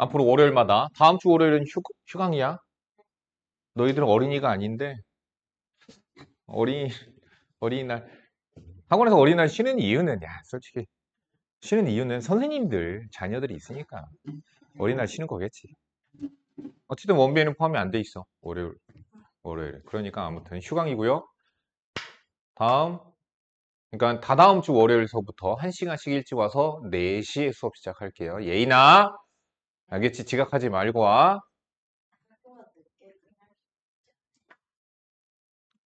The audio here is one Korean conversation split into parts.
앞으로 월요일마다. 다음 주 월요일은 휴강이야. 너희들은 어린이가 아닌데 어린이 어린이날 학원에서 어린이날 쉬는 이유는 솔직히 쉬는 이유는 선생님들 자녀들이 있으니까 어린이날 쉬는 거겠지. 어쨌든 원비에는 포함이 안 돼 있어. 월요일. 그러니까 아무튼 휴강이고요. 다음 그러니까 다다음 주 월요일서부터 1시간씩 일찍 와서 4시에 수업 시작할게요. 예인아, 알겠지? 지각하지 말고 와.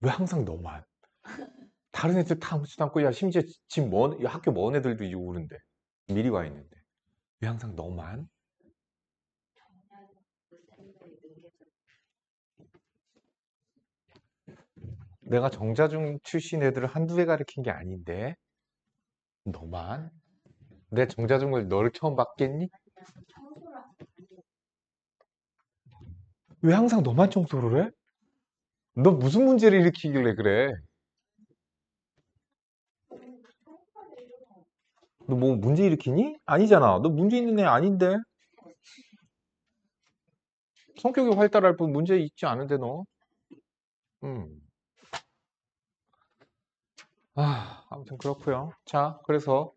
왜 항상 너만? 다른 애들 다 아무렇지도 않고, 야, 심지어 지금 학교 먼 애들도 이제 오는데. 미리 와 있는데. 왜 항상 너만? 내가 정자중 출신 애들을 한두 개 가르친 게 아닌데. 너만? 내 정자중을 너를 처음 봤겠니? 왜 항상 너만 청소를 해? 너 무슨 문제를 일으키길래 그래? 너 뭐 문제 일으키니? 아니잖아. 너 문제 있는 애 아닌데? 성격이 활달할 뿐 문제 있지 않은데 너? 음. 아무튼 그렇고요. 자, 그래서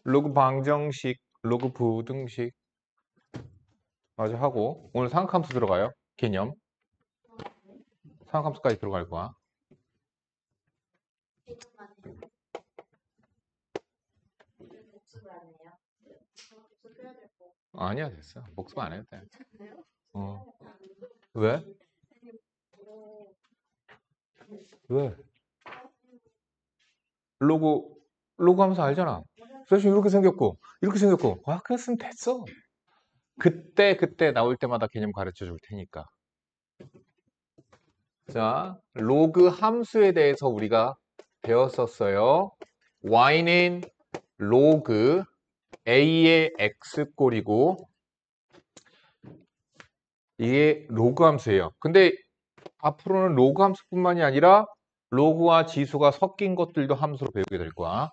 로그 방정식, 로그 부등식 마저 하고 오늘 상학함수 들어가요. 개념. 상학함수까지 들어갈 거야. 아니야, 됐어. 복습 안 해도 돼. 어. 왜? 왜? 로그, 로그 함수 알잖아. 그래서 이렇게 생겼고, 이렇게 생겼고. 그랬으면 됐어. 그때 나올 때마다 개념 가르쳐 줄 테니까. 자, 로그 함수에 대해서 우리가 배웠었어요. y는 로그 a의 x꼴이고 이게 로그 함수예요. 근데 앞으로는 로그 함수뿐만이 아니라 로그와 지수가 섞인 것들도 함수로 배우게 될 거야.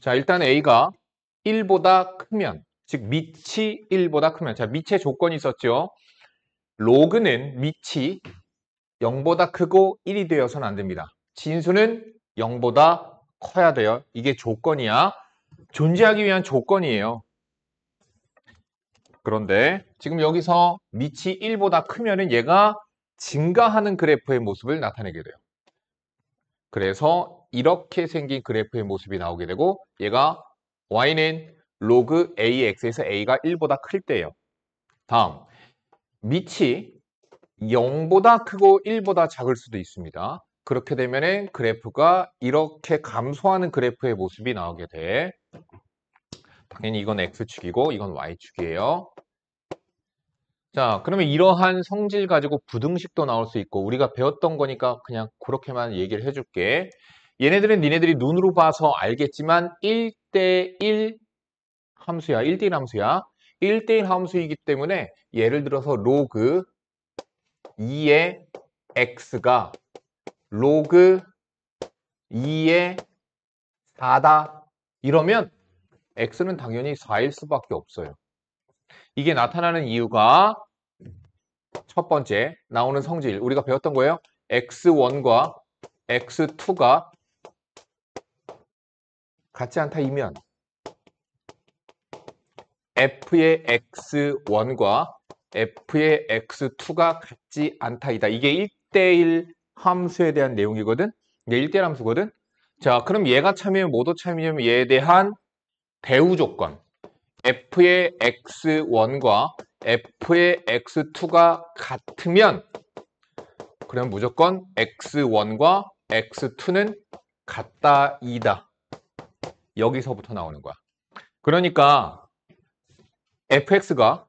자, 일단 a가 1보다 크면, 즉 밑이 1보다 크면, 자, 밑에 조건이 있었죠. 로그는 밑이 0보다 크고 1이 되어서는 안 됩니다. 진수는 0보다 커야 돼요. 이게 조건이야. 존재하기 위한 조건이에요. 그런데 지금 여기서 밑이 1보다 크면은 얘가 증가하는 그래프의 모습을 나타내게 돼요. 그래서 이렇게 생긴 그래프의 모습이 나오게 되고 얘가 y는 로그 ax에서 a가 1보다 클 때예요. 다음, 밑이 0보다 크고 1보다 작을 수도 있습니다. 그렇게 되면은 그래프가 이렇게 감소하는 그래프의 모습이 나오게 돼. 당연히 이건 x축이고 이건 y축이에요. 자, 그러면 이러한 성질 가지고 부등식도 나올 수 있고 우리가 배웠던 거니까 그냥 그렇게만 얘기를 해줄게. 얘네들은 니네들이 눈으로 봐서 알겠지만 1대1 함수야. 1대1 함수야. 1대1 함수이기 때문에 예를 들어서 로그 2의 x가 로그 2의 4다. 이러면 x는 당연히 4일 수밖에 없어요. 이게 나타나는 이유가 첫 번째 나오는 성질 우리가 배웠던 거예요. x1과 x2가 같지 않다 이면 f의 x1과 f의 x2가 같지 않다이다. 이게 1대1 함수에 대한 내용이거든. 이게 1대1 함수거든. 자, 그럼 얘가 참이면 뭐도 참이냐면 얘에 대한 대우 조건 f의 x1과 f의 x2가 같으면 그럼 무조건 x1과 x2는 같다이다. 여기서부터 나오는 거야. 그러니까 fx가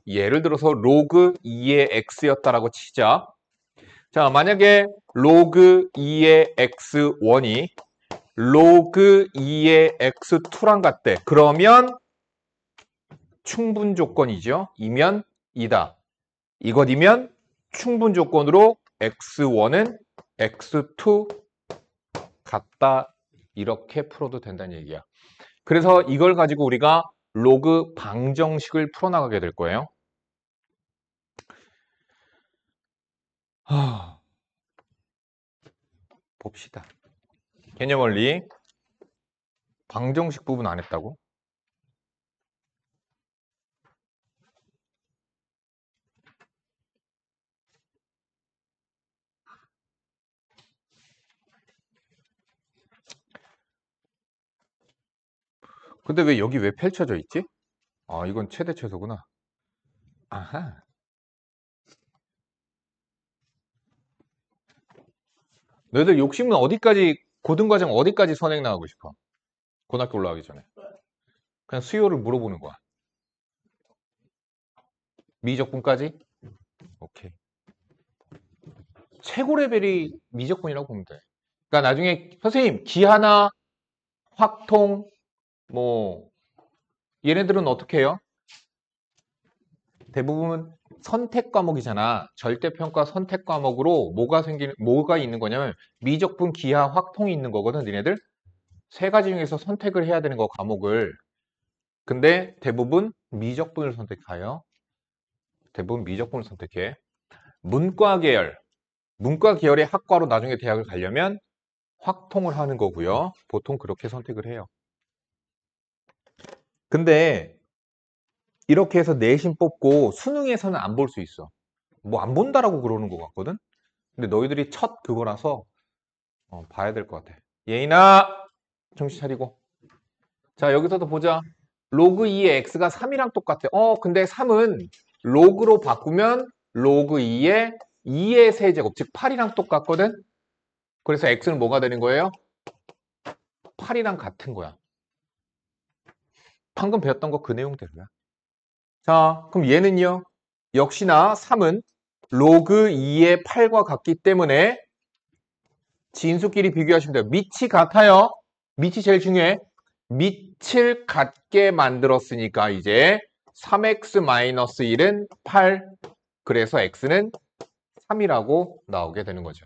예를 들어서 로그 2의 x였다라고 치자. 자, 만약에 로그 2의 x1이 로그 2의 x2랑 같대. 그러면 충분 조건이죠. 이면 이다. 이것이면 충분 조건으로 x1은 x2 같다 이렇게 풀어도 된다는 얘기야. 그래서 이걸 가지고 우리가 로그 방정식을 풀어나가게 될 거예요. 봅시다. 개념 원리 방정식 부분 안 했다고? 근데 왜 여기 왜 펼쳐져 있지? 아, 이건 최대 최소구나. 아하. 너희들 욕심은 어디까지, 고등과정 어디까지 선행 나가고 싶어? 고등학교 올라가기 전에. 그냥 수요를 물어보는 거야. 미적분까지? 오케이. 최고 레벨이 미적분이라고 보면 돼. 그러니까 나중에 선생님 기하나 확통 뭐 얘네들은 어떻게 해요? 대부분 선택 과목이잖아. 절대평가 선택 과목으로 뭐가 있는 거냐면 미적분, 기하, 확통이 있는 거거든. 니네들 세 가지 중에서 선택을 해야 되는 거 과목을. 근데 대부분 미적분을 선택해요. 대부분 미적분을 선택해. 문과 계열의 학과로 나중에 대학을 가려면 확통을 하는 거고요. 보통 그렇게 선택을 해요. 근데 이렇게 해서 내신 뽑고 수능에서는 안 볼 수 있어. 뭐 안 본다라고 그러는 것 같거든? 근데 너희들이 첫 그거라서 봐야 될 것 같아. 예인아, 정신 차리고. 자, 여기서도 보자. 로그 2의 x가 3이랑 똑같아. 근데 3은 로그로 바꾸면 로그 2의 2의 세제곱, 즉 8이랑 똑같거든? 그래서 x는 뭐가 되는 거예요? 8이랑 같은 거야. 방금 배웠던 거 그 내용대로야. 자, 그럼 얘는요? 역시나 3은 로그 2의 8과 같기 때문에 진수끼리 비교하시면 돼요. 밑이 같아요. 밑이 제일 중요해. 밑을 같게 만들었으니까 이제 3x-1은 8. 그래서 x는 3이라고 나오게 되는 거죠.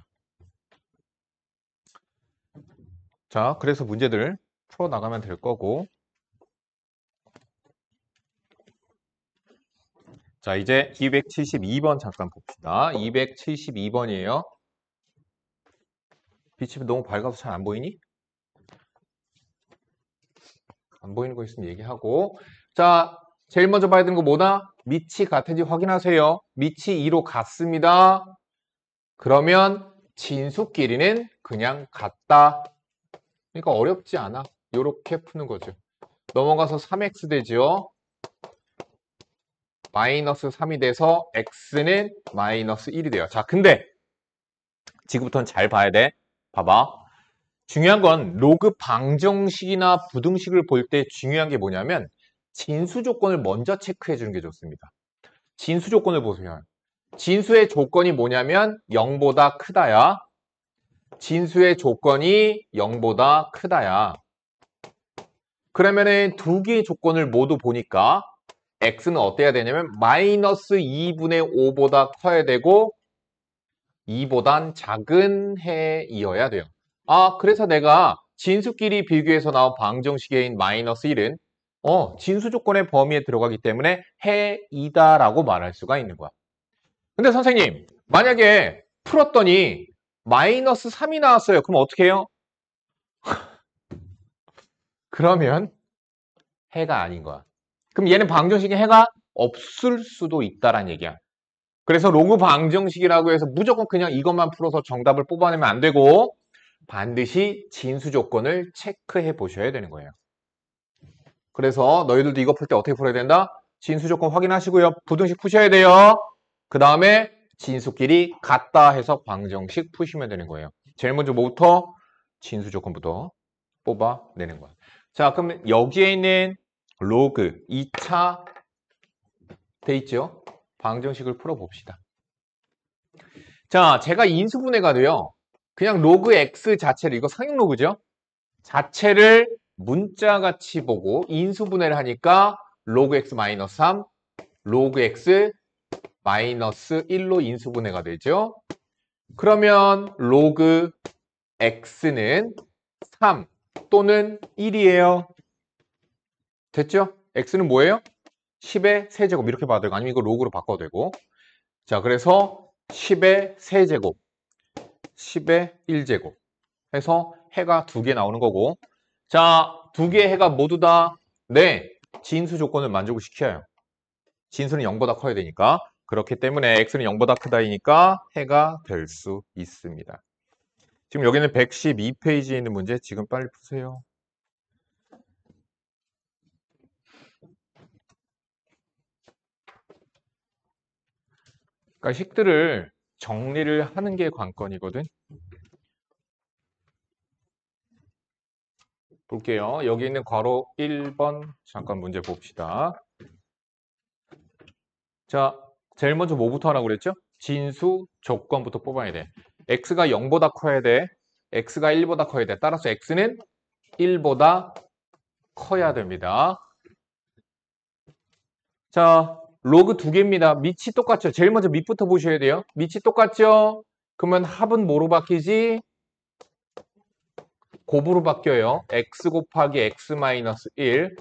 자, 그래서 문제들 풀어나가면 될 거고. 자, 이제 272번 잠깐 봅시다. 272번이에요. 빛이 너무 밝아서 잘 안 보이니? 안 보이는 거 있으면 얘기하고. 자, 제일 먼저 봐야 되는 거 뭐다? 밑이 같은지 확인하세요. 밑이 2로 같습니다. 그러면 진수끼리는 그냥 같다. 그러니까 어렵지 않아. 이렇게 푸는 거죠. 넘어가서 3x 되죠. 마이너스 3이 돼서 x는 마이너스 1이 돼요. 자, 근데 지금부터는 잘 봐야 돼. 봐봐. 중요한 건 로그 방정식이나 부등식을 볼 때 중요한 게 뭐냐면 진수 조건을 먼저 체크해 주는 게 좋습니다. 진수 조건을 보세요. 진수의 조건이 뭐냐면 0보다 크다야. 진수의 조건이 0보다 크다야. 그러면은 두 개의 조건을 모두 보니까 x는 어때야 되냐면 마이너스 2분의 5보다 커야 되고 2보단 작은 해이어야 돼요. 아, 그래서 내가 진수끼리 비교해서 나온 방정식인 마이너스 1은 진수 조건의 범위에 들어가기 때문에 해이다라고 말할 수가 있는 거야. 근데 선생님, 만약에 풀었더니 마이너스 3이 나왔어요. 그럼 어떻게 해요? 그러면 해가 아닌 거야. 그럼 얘는 방정식에 해가 없을 수도 있다란 얘기야. 그래서 로그 방정식이라고 해서 무조건 그냥 이것만 풀어서 정답을 뽑아내면 안 되고 반드시 진수 조건을 체크해 보셔야 되는 거예요. 그래서 너희들도 이거 풀 때 어떻게 풀어야 된다? 진수 조건 확인하시고요. 부등식 푸셔야 돼요. 그 다음에 진수끼리 같다 해서 방정식 푸시면 되는 거예요. 제일 먼저 뭐부터? 진수 조건부터 뽑아내는 거야. 자, 그럼 여기에 있는 로그 2차 돼 있죠? 방정식을 풀어봅시다. 자, 제가 인수분해가 돼요. 그냥 로그 x 자체를, 이거 상용 로그죠? 자체를 문자같이 보고 인수분해를 하니까 로그 x 마이너스 3, 로그 x 마이너스 1로 인수분해가 되죠. 그러면 로그 x는 3, 또는 1이에요. 됐죠? x는 뭐예요? 10의 세제곱 이렇게 봐도 되고 아니면 이거 로그로 바꿔도 되고. 자, 그래서 10의 세제곱 10의 1제곱 해서 해가 2개 나오는 거고. 자, 2개의 해가 모두 다 네, 진수 조건을 만족시켜요. 진수는 0보다 커야 되니까. 그렇기 때문에 x는 0보다 크다이니까 해가 될 수 있습니다. 지금 여기는 112페이지에 있는 문제 지금 빨리 푸세요. 그러니까 식들을 정리를 하는 게 관건이거든. 볼게요. 여기 있는 괄호 1번 잠깐 문제 봅시다. 자, 제일 먼저 뭐부터 하라고 그랬죠? 진수 조건부터 뽑아야 돼. x가 0보다 커야 돼. x가 1보다 커야 돼. 따라서 x는 1보다 커야 됩니다. 자, 로그 2개입니다. 밑이 똑같죠? 제일 먼저 밑부터 보셔야 돼요. 밑이 똑같죠? 그러면 합은 뭐로 바뀌지? 곱으로 바뀌어요. x 곱하기 x 마이너스 1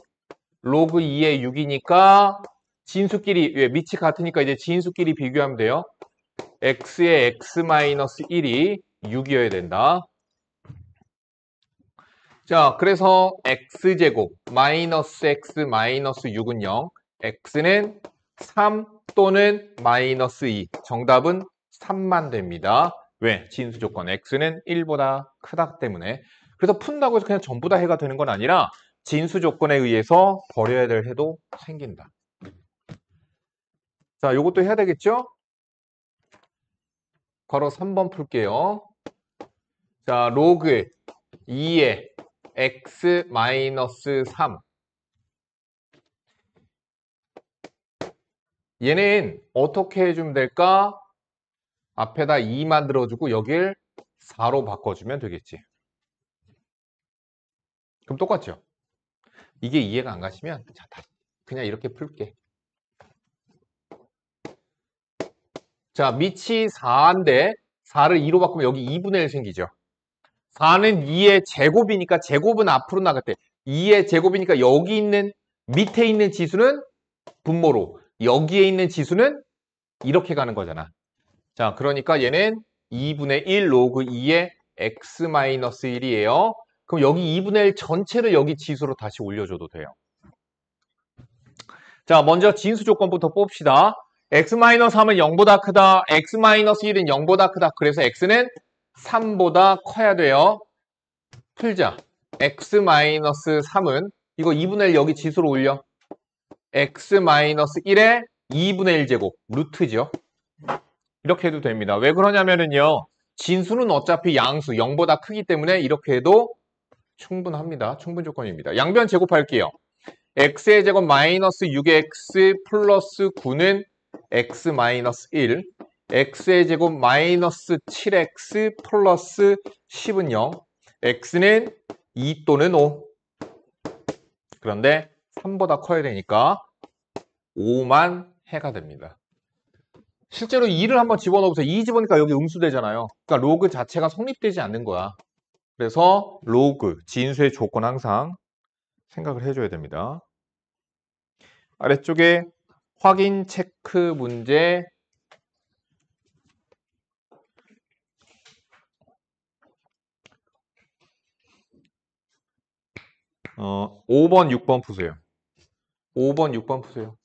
로그 2의 6이니까 진수끼리 밑이 같으니까 이제 진수끼리 비교하면 돼요. x의 x 마이너스 1이 6이어야 된다. 자, 그래서 x제곱 마이너스 x 마이너스 6은 0 x는 3 또는 마이너스 2 정답은 3만 됩니다. 왜? 진수 조건 x는 1보다 크다 때문에. 그래서 푼다고 해서 그냥 전부 다 해가 되는 건 아니라 진수 조건에 의해서 버려야 될 해도 생긴다. 자, 요것도 해야 되겠죠? 괄호 3번 풀게요. 자, 로그 2의 x 마이너스 3 얘는 어떻게 해주면 될까? 앞에다 2 만들어주고 여길 4로 바꿔주면 되겠지. 그럼 똑같죠? 이게 이해가 안 가시면 자, 그냥 이렇게 풀게. 자, 밑이 4인데 4를 2로 바꾸면 여기 2분의 1 생기죠. 4는 2의 제곱이니까 제곱은 앞으로 나갔대. 2의 제곱이니까 여기 있는 밑에 있는 지수는 분모로 여기에 있는 지수는 이렇게 가는 거잖아. 자, 그러니까 얘는 2분의 1 로그 2의 x-1이에요. 그럼 여기 2분의 1 전체를 여기 지수로 다시 올려줘도 돼요. 자, 먼저 진수 조건부터 뽑읍시다. x-3은 0보다 크다. x-1은 0보다 크다. 그래서 x는 3보다 커야 돼요. 풀자. x-3은 이거 2분의 1 여기 지수로 올려. x-1의 2분의 1제곱 루트죠. 이렇게 해도 됩니다. 왜 그러냐면은요. 진수는 어차피 양수 0보다 크기 때문에 이렇게 해도 충분합니다. 충분 조건입니다. 양변 제곱할게요. x의 제곱 마이너스 6x 플러스 9는 x 마이너스 1 x의 제곱 마이너스 7x 플러스 10은 0 x는 2 또는 5 그런데 3보다 커야 되니까 5만 해가 됩니다. 실제로 2를 한번 집어넣어보세요. 2 집어넣으니까 여기 음수되잖아요. 그러니까 로그 자체가 성립되지 않는 거야. 그래서 로그, 진수의 조건 항상 생각을 해줘야 됩니다. 아래쪽에 확인 체크 문제 5번, 6번 푸세요. 5번, 6번 푸세요.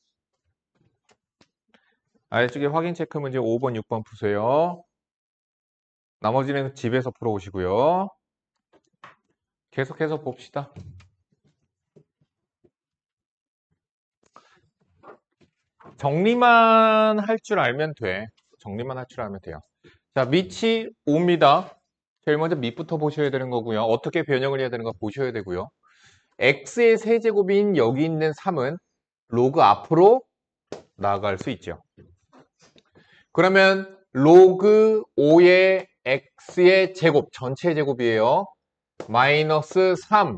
아래쪽에 확인 체크 문제 5번, 6번 푸세요. 나머지는 집에서 풀어오시고요. 계속해서 봅시다. 정리만 할 줄 알면 돼. 정리만 할 줄 알면 돼요. 자, 밑이 5입니다. 제일 먼저 밑부터 보셔야 되는 거고요. 어떻게 변형을 해야 되는 거 보셔야 되고요. x의 세제곱인 여기 있는 3은 로그 앞으로 나아갈 수 있죠. 그러면 로그 5의 x의 제곱, 전체 제곱이에요. 마이너스 3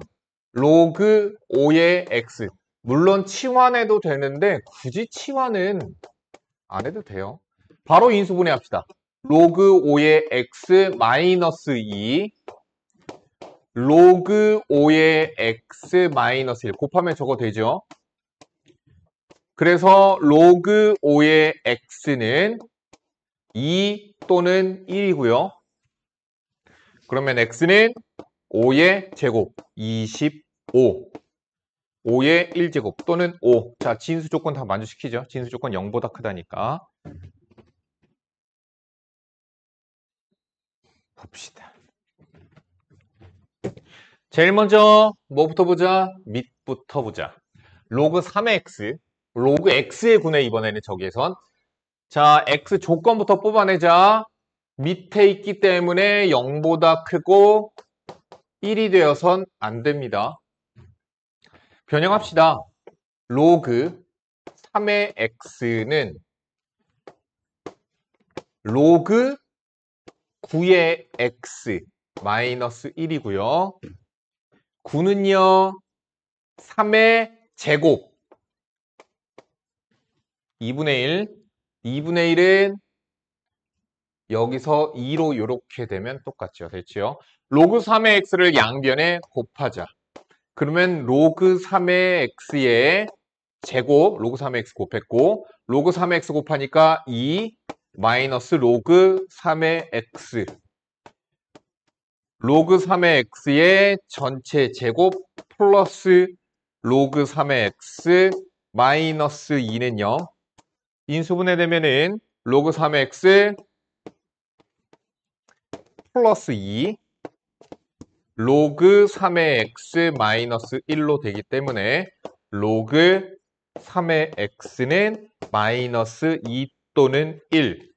로그 5의 x. 물론 치환해도 되는데 굳이 치환은 안 해도 돼요. 바로 인수분해 합시다. 로그 5의 x 마이너스 2 로그 5의 x 마이너스 1 곱하면 저거 되죠. 그래서 로그 5의 x는 2 또는 1이고요. 그러면 x는 5의 제곱 25 5의 1제곱 또는 5. 자, 진수 조건 다 만족시키죠. 진수 조건 0보다 크다니까. 봅시다. 제일 먼저 뭐부터 보자? 밑부터 보자. 로그 3의 x. 로그 x의 분의 이번에는 저기에선. 자, x 조건부터 뽑아내자. 밑에 있기 때문에 0보다 크고 1이 되어선 안 됩니다. 변형합시다. 로그 3의 x는 로그 9의 x 마이너스 1이고요. 9는요. 3의 제곱 2분의 1. 2분의 1은 여기서 2로 이렇게 되면 똑같죠. 됐죠? 로그 3의 x를 양변에 곱하자. 그러면 로그 3의 x의 제곱, 로그 3의 x 곱했고 로그 3의 x 곱하니까 2 마이너스 로그 3의 x 로그 3의 x의 전체 제곱 플러스 로그 3의 x 마이너스 2는요. 인수분해 되면은 로그 3의 x 플러스 2 로그 3의 x 마이너스 1로 되기 때문에 로그 3의 x는 마이너스 2 또는 1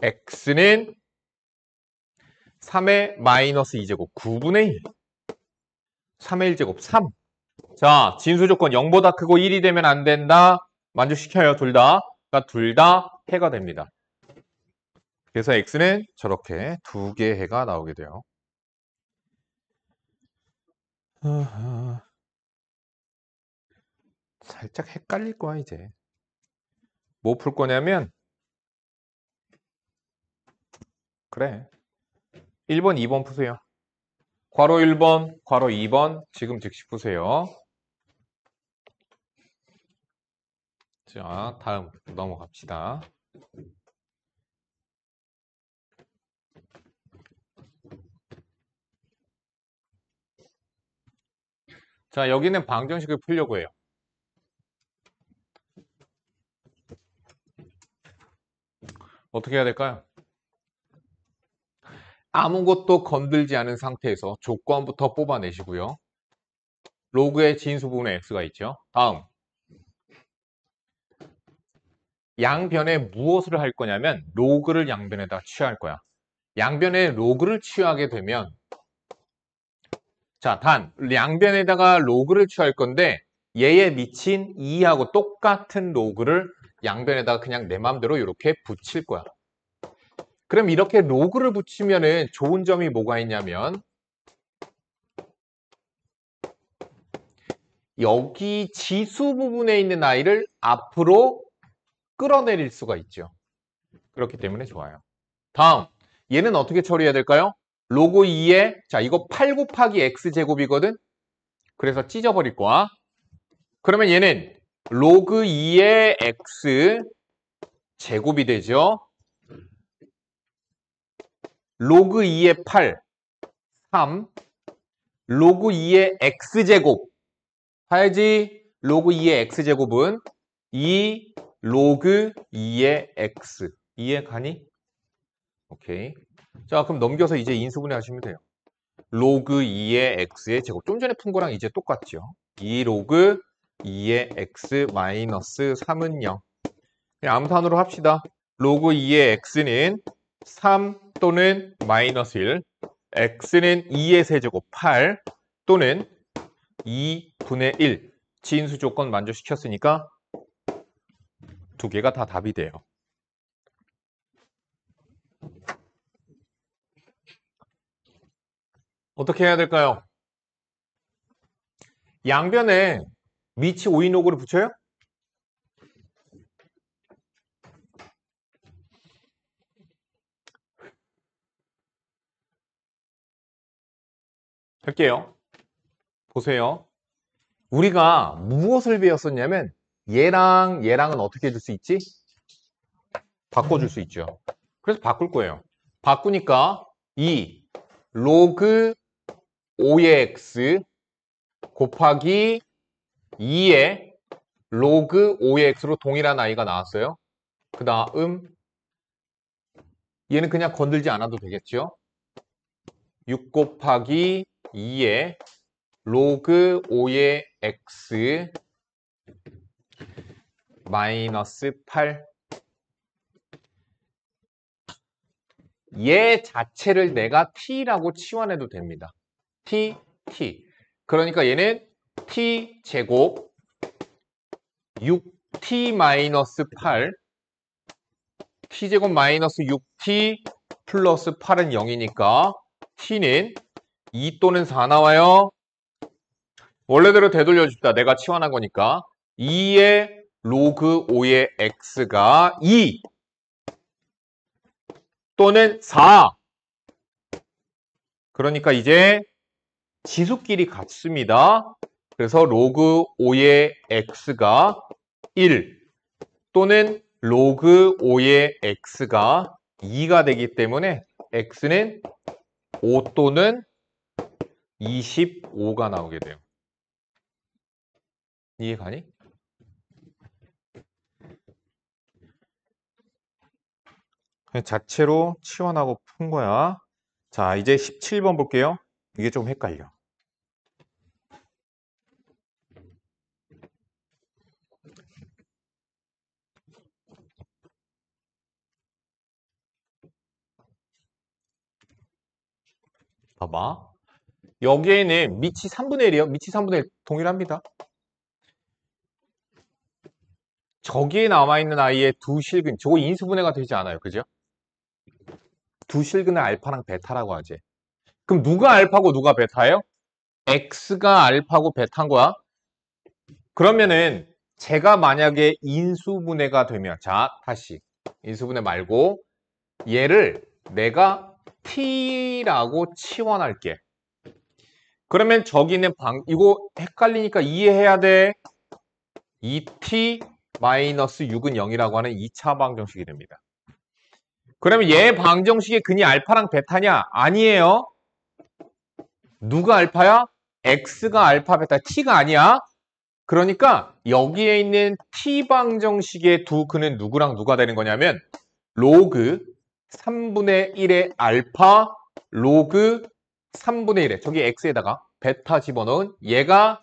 x는 3의 마이너스 2제곱 9분의 1 3의 1제곱 3 자, 진수 조건 0보다 크고 1이 되면 안 된다. 만족시켜요, 둘 다. 그러니까 둘 다 해가 됩니다. 그래서 x는 저렇게 두 개의 해가 나오게 돼요. 살짝 헷갈릴 거야, 이제. 뭐 풀 거냐면 그래. 1번, 2번 푸세요. 괄호 1번, 괄호 2번 지금 즉시 푸세요. 자, 다음 넘어갑시다. 자, 여기는 방정식을 풀려고 해요. 어떻게 해야 될까요? 아무것도 건들지 않은 상태에서 조건부터 뽑아내시고요. 로그의 진수분의 x가 있죠. 다음, 양변에 무엇을 할 거냐면 로그를 양변에다 취할 거야. 양변에 로그를 취하게 되면 자, 단 양변에다가 로그를 취할 건데 얘에 미친 2하고 똑같은 로그를 양변에다가 그냥 내 맘대로 이렇게 붙일 거야. 그럼 이렇게 로그를 붙이면은 좋은 점이 뭐가 있냐면 여기 지수 부분에 있는 아이를 앞으로 끌어내릴 수가 있죠. 그렇기 때문에 좋아요. 다음, 얘는 어떻게 처리해야 될까요? 로그 2에, 자, 이거 8 곱하기 x제곱이거든? 그래서 찢어버릴 거야. 그러면 얘는 로그 2의 x 제곱이 되죠. 로그 2의 8, 3, 로그 2의 x제곱. 봐야지, 로그 2의 x제곱은 2 로그 2의 x. 이해 가니? 오케이. 자, 그럼 넘겨서 이제 인수분해 하시면 돼요. 로그 2의 x의 제곱. 좀 전에 푼 거랑 이제 똑같죠. 2 로그 2의 x 마이너스 3은 0. 그냥 암산으로 합시다. 로그 2의 x는 3 또는 마이너스 1. x는 2의 세제곱 8 또는 2분의 1. 진수 조건 만족시켰으니까 두 개가 다 답이 돼요. 어떻게 해야 될까요? 양변에 미치 오인로그를 붙여요? 할게요. 보세요. 우리가 무엇을 배웠었냐면 얘랑 얘랑은 어떻게 해줄 수 있지? 바꿔줄 수 있죠. 그래서 바꿀 거예요. 바꾸니까 이 로그 5의 x 곱하기 2의 로그 5의 x로 동일한 i가 나왔어요. 그 다음 얘는 그냥 건들지 않아도 되겠죠. 6 곱하기 2의 로그 5의 x 마이너스 8. 얘 자체를 내가 t라고 치환해도 됩니다. t. 그러니까 얘는 t 제곱 6t 마이너스 8 t제곱 마이너스 6t 플러스 8은 0이니까 t는 2 또는 4 나와요. 원래대로 되돌려 줍시다. 내가 치환한 거니까 2의 로그 5의 x가 2 또는 4. 그러니까 이제 지수끼리 같습니다. 그래서 로그 5의 x가 1 또는 로그 5의 x가 2가 되기 때문에 x는 5 또는 25가 나오게 돼요. 이해가니? 그냥 자체로 치환하고 푼 거야. 자, 이제 17번 볼게요. 이게 좀 헷갈려. 봐봐. 여기에는 밑이 3분의 1이에요. 밑이 3분의 1 동일합니다. 저기에 남아있는 아이의 두 실근, 저거 인수분해가 되지 않아요. 그죠? 두 실근을 알파랑 베타라고 하지. 그럼 누가 알파고 누가 베타예요? X가 알파고 베타인 거야. 그러면은 제가 만약에 인수분해가 되면, 자, 다시 인수분해 말고 얘를 내가 T라고 치환할게. 그러면 저기는 이거 헷갈리니까 이해해야 돼. 2t 마이너스 6은 0이라고 하는 2차 방정식이 됩니다. 그러면 얘 방정식의 근이 알파랑 베타냐? 아니에요. 누가 알파야? x가 알파, 베타, t가 아니야. 그러니까 여기에 있는 t 방정식의 두 근은 누구랑 누가 되는 거냐면 로그 3분의 1의 알파, 로그 3분의 1의 저기 x에다가 베타 집어넣은 얘가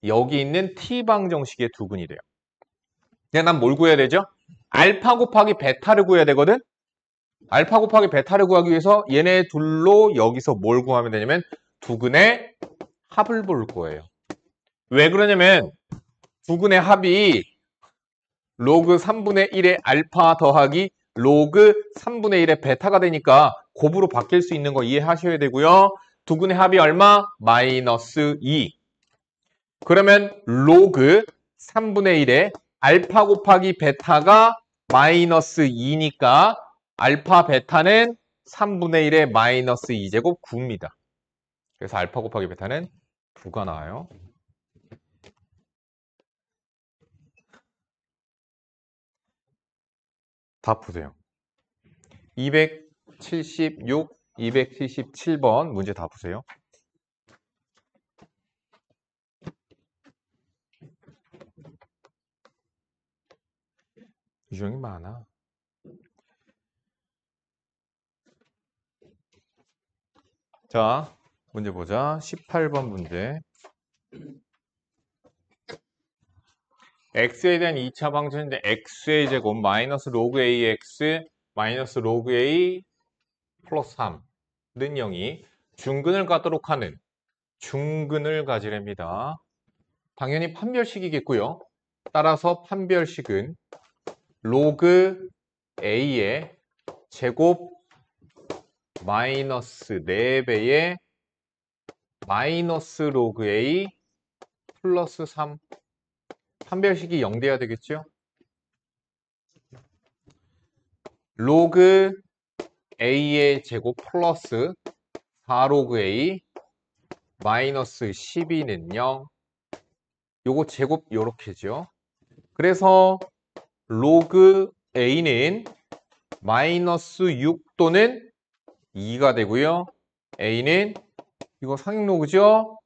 여기 있는 t 방정식의 두 근이래요. 그냥 난 뭘 구해야 되죠? 알파 곱하기 베타를 구해야 되거든. 알파 곱하기 베타를 구하기 위해서 얘네 둘로 여기서 뭘 구하면 되냐면 두 근의 합을 볼 거예요. 왜 그러냐면 두 근의 합이 로그 3분의 1의 알파 더하기 로그 3분의 1의 베타가 되니까 곱으로 바뀔 수 있는 거 이해하셔야 되고요. 두 근의 합이 얼마? 마이너스 2. 그러면 로그 3분의 1의 알파 곱하기 베타가 마이너스 2니까 알파 베타는 3분의 1의 마이너스 2제곱 9입니다. 그래서 알파 곱하기 베타는 9가 나와요. 다 푸세요. 276, 277번 문제 다 푸세요. 유형이 많아. 자, 문제 보자. 18번 문제. x에 대한 2차 방정식인데 x의 제곱 마이너스 로그 ax 마이너스 로그 a 플러스 3는 0이 중근을 갖도록 하는 중근을 가지랍니다. 당연히 판별식이겠고요. 따라서 판별식은 로그 a의 제곱 마이너스 4배의 마이너스 로그 a 플러스 3. 판별식이 0 돼야 되겠죠? 로그 a의 제곱 플러스 4로그 a 마이너스 12는 0. 요거 제곱 요렇게죠. 그래서 로그 a는 마이너스 6 또는 2가 되고요. a는 이거 상익로그죠?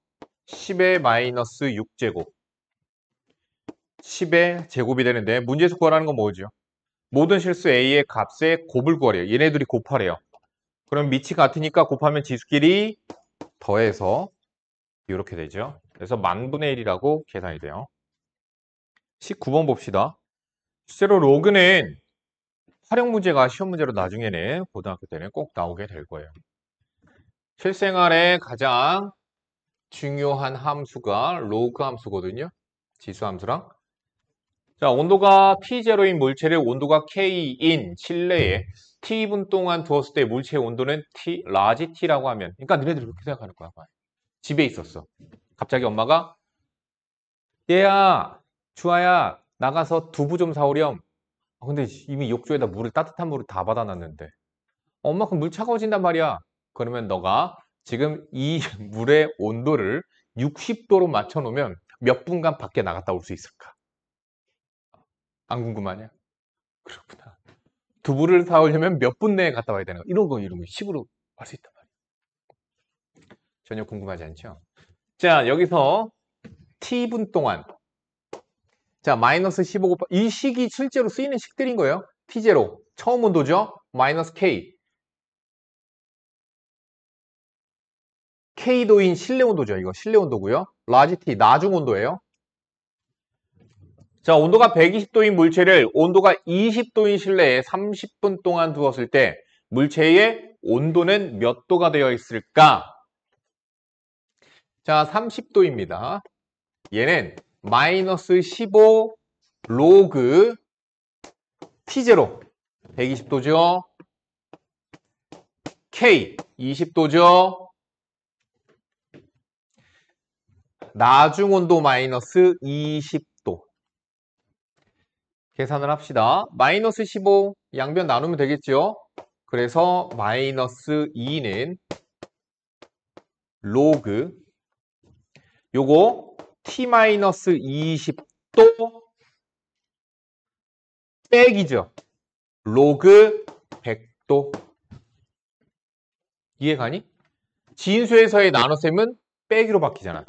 10의 마이너스 6제곱. 10의 제곱이 되는데 문제에서 구하라는 건 뭐죠? 모든 실수 a의 값의 곱을 구하래요. 얘네들이 곱하래요. 그럼 밑이 같으니까 곱하면 지수끼리 더해서 이렇게 되죠. 그래서 만분의 1이라고 계산이 돼요. 19번 봅시다. 실제로 로그는 활용 문제가 시험 문제로 나중에는 고등학교 때는 꼭 나오게 될 거예요. 실생활에 가장 중요한 함수가 로그 함수거든요. 지수 함수랑. 자, 온도가 T0인 물체를 온도가 K인 실내에 T분 동안 두었을 때 물체의 온도는 라지 T라고 하면, 그러니까 너네들이 그렇게 생각하는 거야. 집에 있었어. 갑자기 엄마가 얘야, 주아야, 나가서 두부 좀 사오렴. 근데 이미 욕조에다 따뜻한 물을 다 받아놨는데 엄마 그럼 물 차가워진단 말이야. 그러면 너가 지금 이 물의 온도를 60도로 맞춰놓으면 몇 분간 밖에 나갔다 올 수 있을까? 안 궁금하냐? 그렇구나. 두부를 사오려면 몇 분 내에 갔다 와야 되나? 이런 거 식으로 할 수 있단 말이야. 전혀 궁금하지 않죠? 자, 여기서 T분 동안 자, 마이너스 15 곱하 이 식이 실제로 쓰이는 식들인 거예요. T0 처음 온도죠. 마이너스 K K도인 실내 온도죠. 이거 실내 온도고요. 라지 T 나중 온도예요. 자, 온도가 120도인 물체를 온도가 20도인 실내에 30분 동안 두었을 때 물체의 온도는 몇 도가 되어 있을까? 자, 30도입니다. 얘는 마이너스 15 로그 T0 120도죠. K 20도죠. 나중 온도 마이너스 20도. 계산을 합시다. 마이너스 15 양변 나누면 되겠죠. 그래서 마이너스 2는 로그 요거 T-20도 빼기죠. 로그 100도. 이해가니? 진수에서의 나눗셈은 빼기로 바뀌잖아.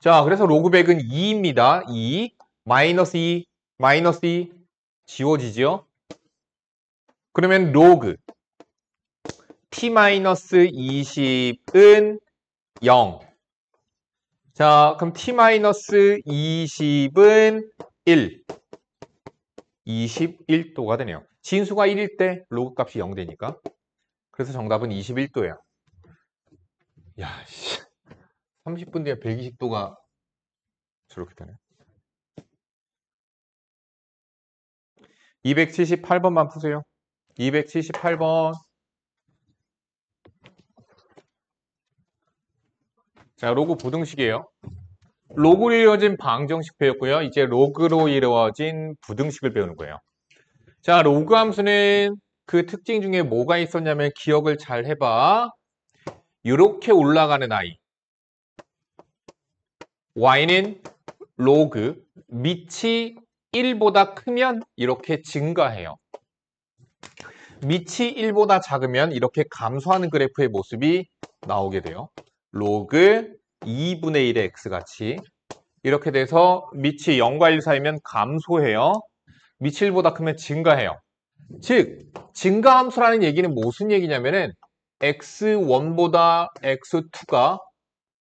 자, 그래서 로그 100은 2입니다. 2, 마이너스 2, 마이너스 2 지워지죠. 그러면 로그 T-20은 0. 자, 그럼 T-20은 1. 21도가 되네요. 진수가 1일 때 로그 값이 0 되니까. 그래서 정답은 21도예요. 야, 씨. 30분 뒤에 120도가 저렇게 되네. 278번만 푸세요. 278번. 자, 로그 부등식이에요. 로그로 이루어진 방정식 배웠고요. 이제 로그로 이루어진 부등식을 배우는 거예요. 자, 로그 함수는 그 특징 중에 뭐가 있었냐면 기억을 잘 해봐. 이렇게 올라가는 i. y는 로그 밑이 1보다 크면 이렇게 증가해요. 밑이 1보다 작으면 이렇게 감소하는 그래프의 모습이 나오게 돼요. 로그 2분의 1의 x같이 이렇게 돼서 밑이 0과 1 사이면 감소해요. 밑이 1보다 크면 증가해요. 즉 증가함수라는 얘기는 무슨 얘기냐면은 x1보다 x2가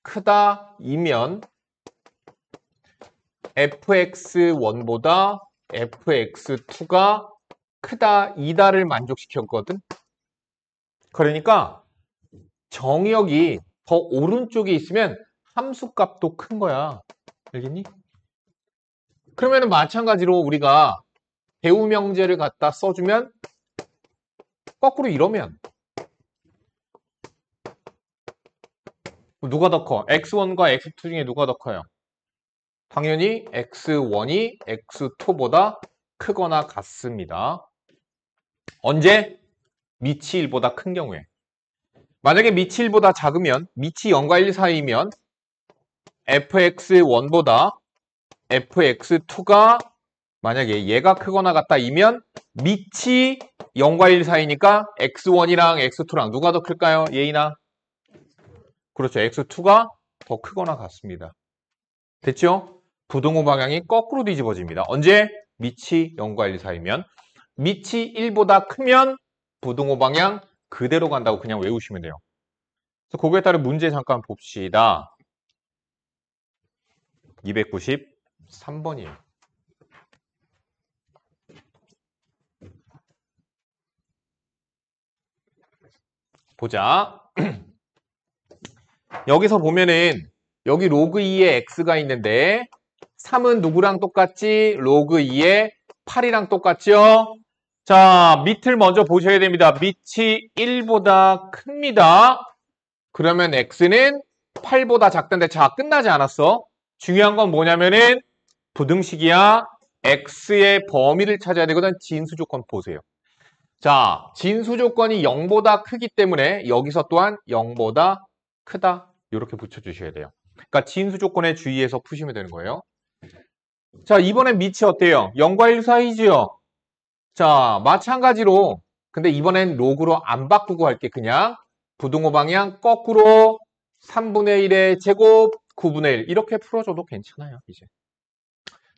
크다 이면 fx1보다 fx2가 크다 이다를 만족시켰거든. 그러니까 정역이 더 오른쪽에 있으면 함수값도 큰 거야. 알겠니? 그러면 마찬가지로 우리가 배우명제를 갖다 써주면 거꾸로 이러면 누가 더 커? x1과 x2 중에 누가 더 커요? 당연히 x1이 x2보다 크거나 같습니다. 언제? 밑이 1보다 큰 경우에. 만약에 밑이 1보다 작으면, 밑이 0과 1 사이면 fx1보다 fx2가 만약에 얘가 크거나 같다이면 밑이 0과 1 사이니까 x1이랑 x2랑 누가 더 클까요? 얘이나? 그렇죠. x2가 더 크거나 같습니다. 됐죠? 부등호 방향이 거꾸로 뒤집어집니다. 언제? 밑이 0과 1 사이면. 밑이 1보다 크면 부등호 방향 그대로 간다고 그냥 외우시면 돼요. 그래서 그거에 따른 문제 잠깐 봅시다. 293번이에요. 보자. 여기서 보면은 여기 로그 2에 x가 있는데 3은 누구랑 똑같지? 로그 2에 8이랑 똑같죠? 자, 밑을 먼저 보셔야 됩니다. 밑이 1보다 큽니다. 그러면 x는 8보다 작던데 자, 끝나지 않았어. 중요한 건 뭐냐면은 부등식이야. x의 범위를 찾아야 되거든. 진수 조건 보세요. 자, 진수 조건이 0보다 크기 때문에 여기서 또한 0보다 크다. 이렇게 붙여주셔야 돼요. 그러니까 진수 조건에 주의해서 푸시면 되는 거예요. 자, 이번엔 밑이 어때요? 0과 1 사이지요? 자, 마찬가지로 근데 이번엔 로그로 안 바꾸고 할게. 그냥 부등호 방향 거꾸로 3분의 1의 제곱 9분의 1 이렇게 풀어줘도 괜찮아요. 이제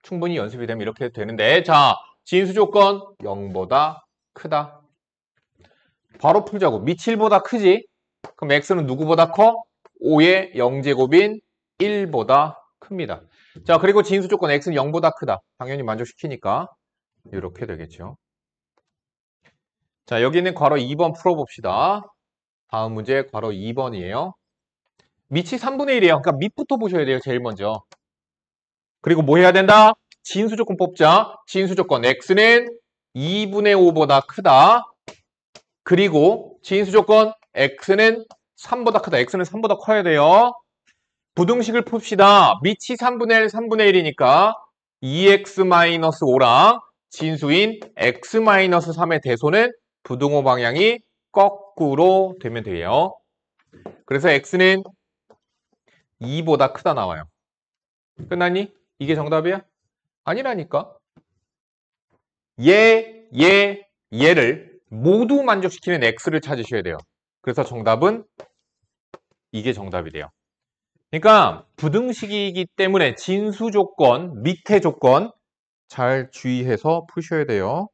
충분히 연습이 되면 이렇게 되는데 자, 진수 조건 0보다 크다. 바로 풀자고. 밑이 1보다 크지? 그럼 x는 누구보다 커? 5의 0제곱인 1보다 큽니다. 자, 그리고 진수 조건 x는 0보다 크다. 당연히 만족시키니까 이렇게 되겠죠. 자, 여기 있는 괄호 2번 풀어봅시다. 다음 문제 괄호 2번이에요. 밑이 3분의 1이에요. 그러니까 밑부터 보셔야 돼요. 제일 먼저. 그리고 뭐 해야 된다? 진수 조건 뽑자. 진수 조건 x는 2분의 5보다 크다. 그리고 진수 조건 x는 3보다 크다. x는 3보다 커야 돼요. 부등식을 풉시다. 밑이 3분의 1, 3분의 1이니까 2x-5랑 진수인 x-3의 대소는 부등호 방향이 거꾸로 되면 돼요. 그래서 x는 2보다 크다 나와요. 끝났니? 이게 정답이야? 아니라니까. 얘를 모두 만족시키는 x를 찾으셔야 돼요. 그래서 정답은 이게 정답이 돼요. 그러니까 부등식이기 때문에 진수 조건, 밑에 조건 잘 주의해서 푸셔야 돼요.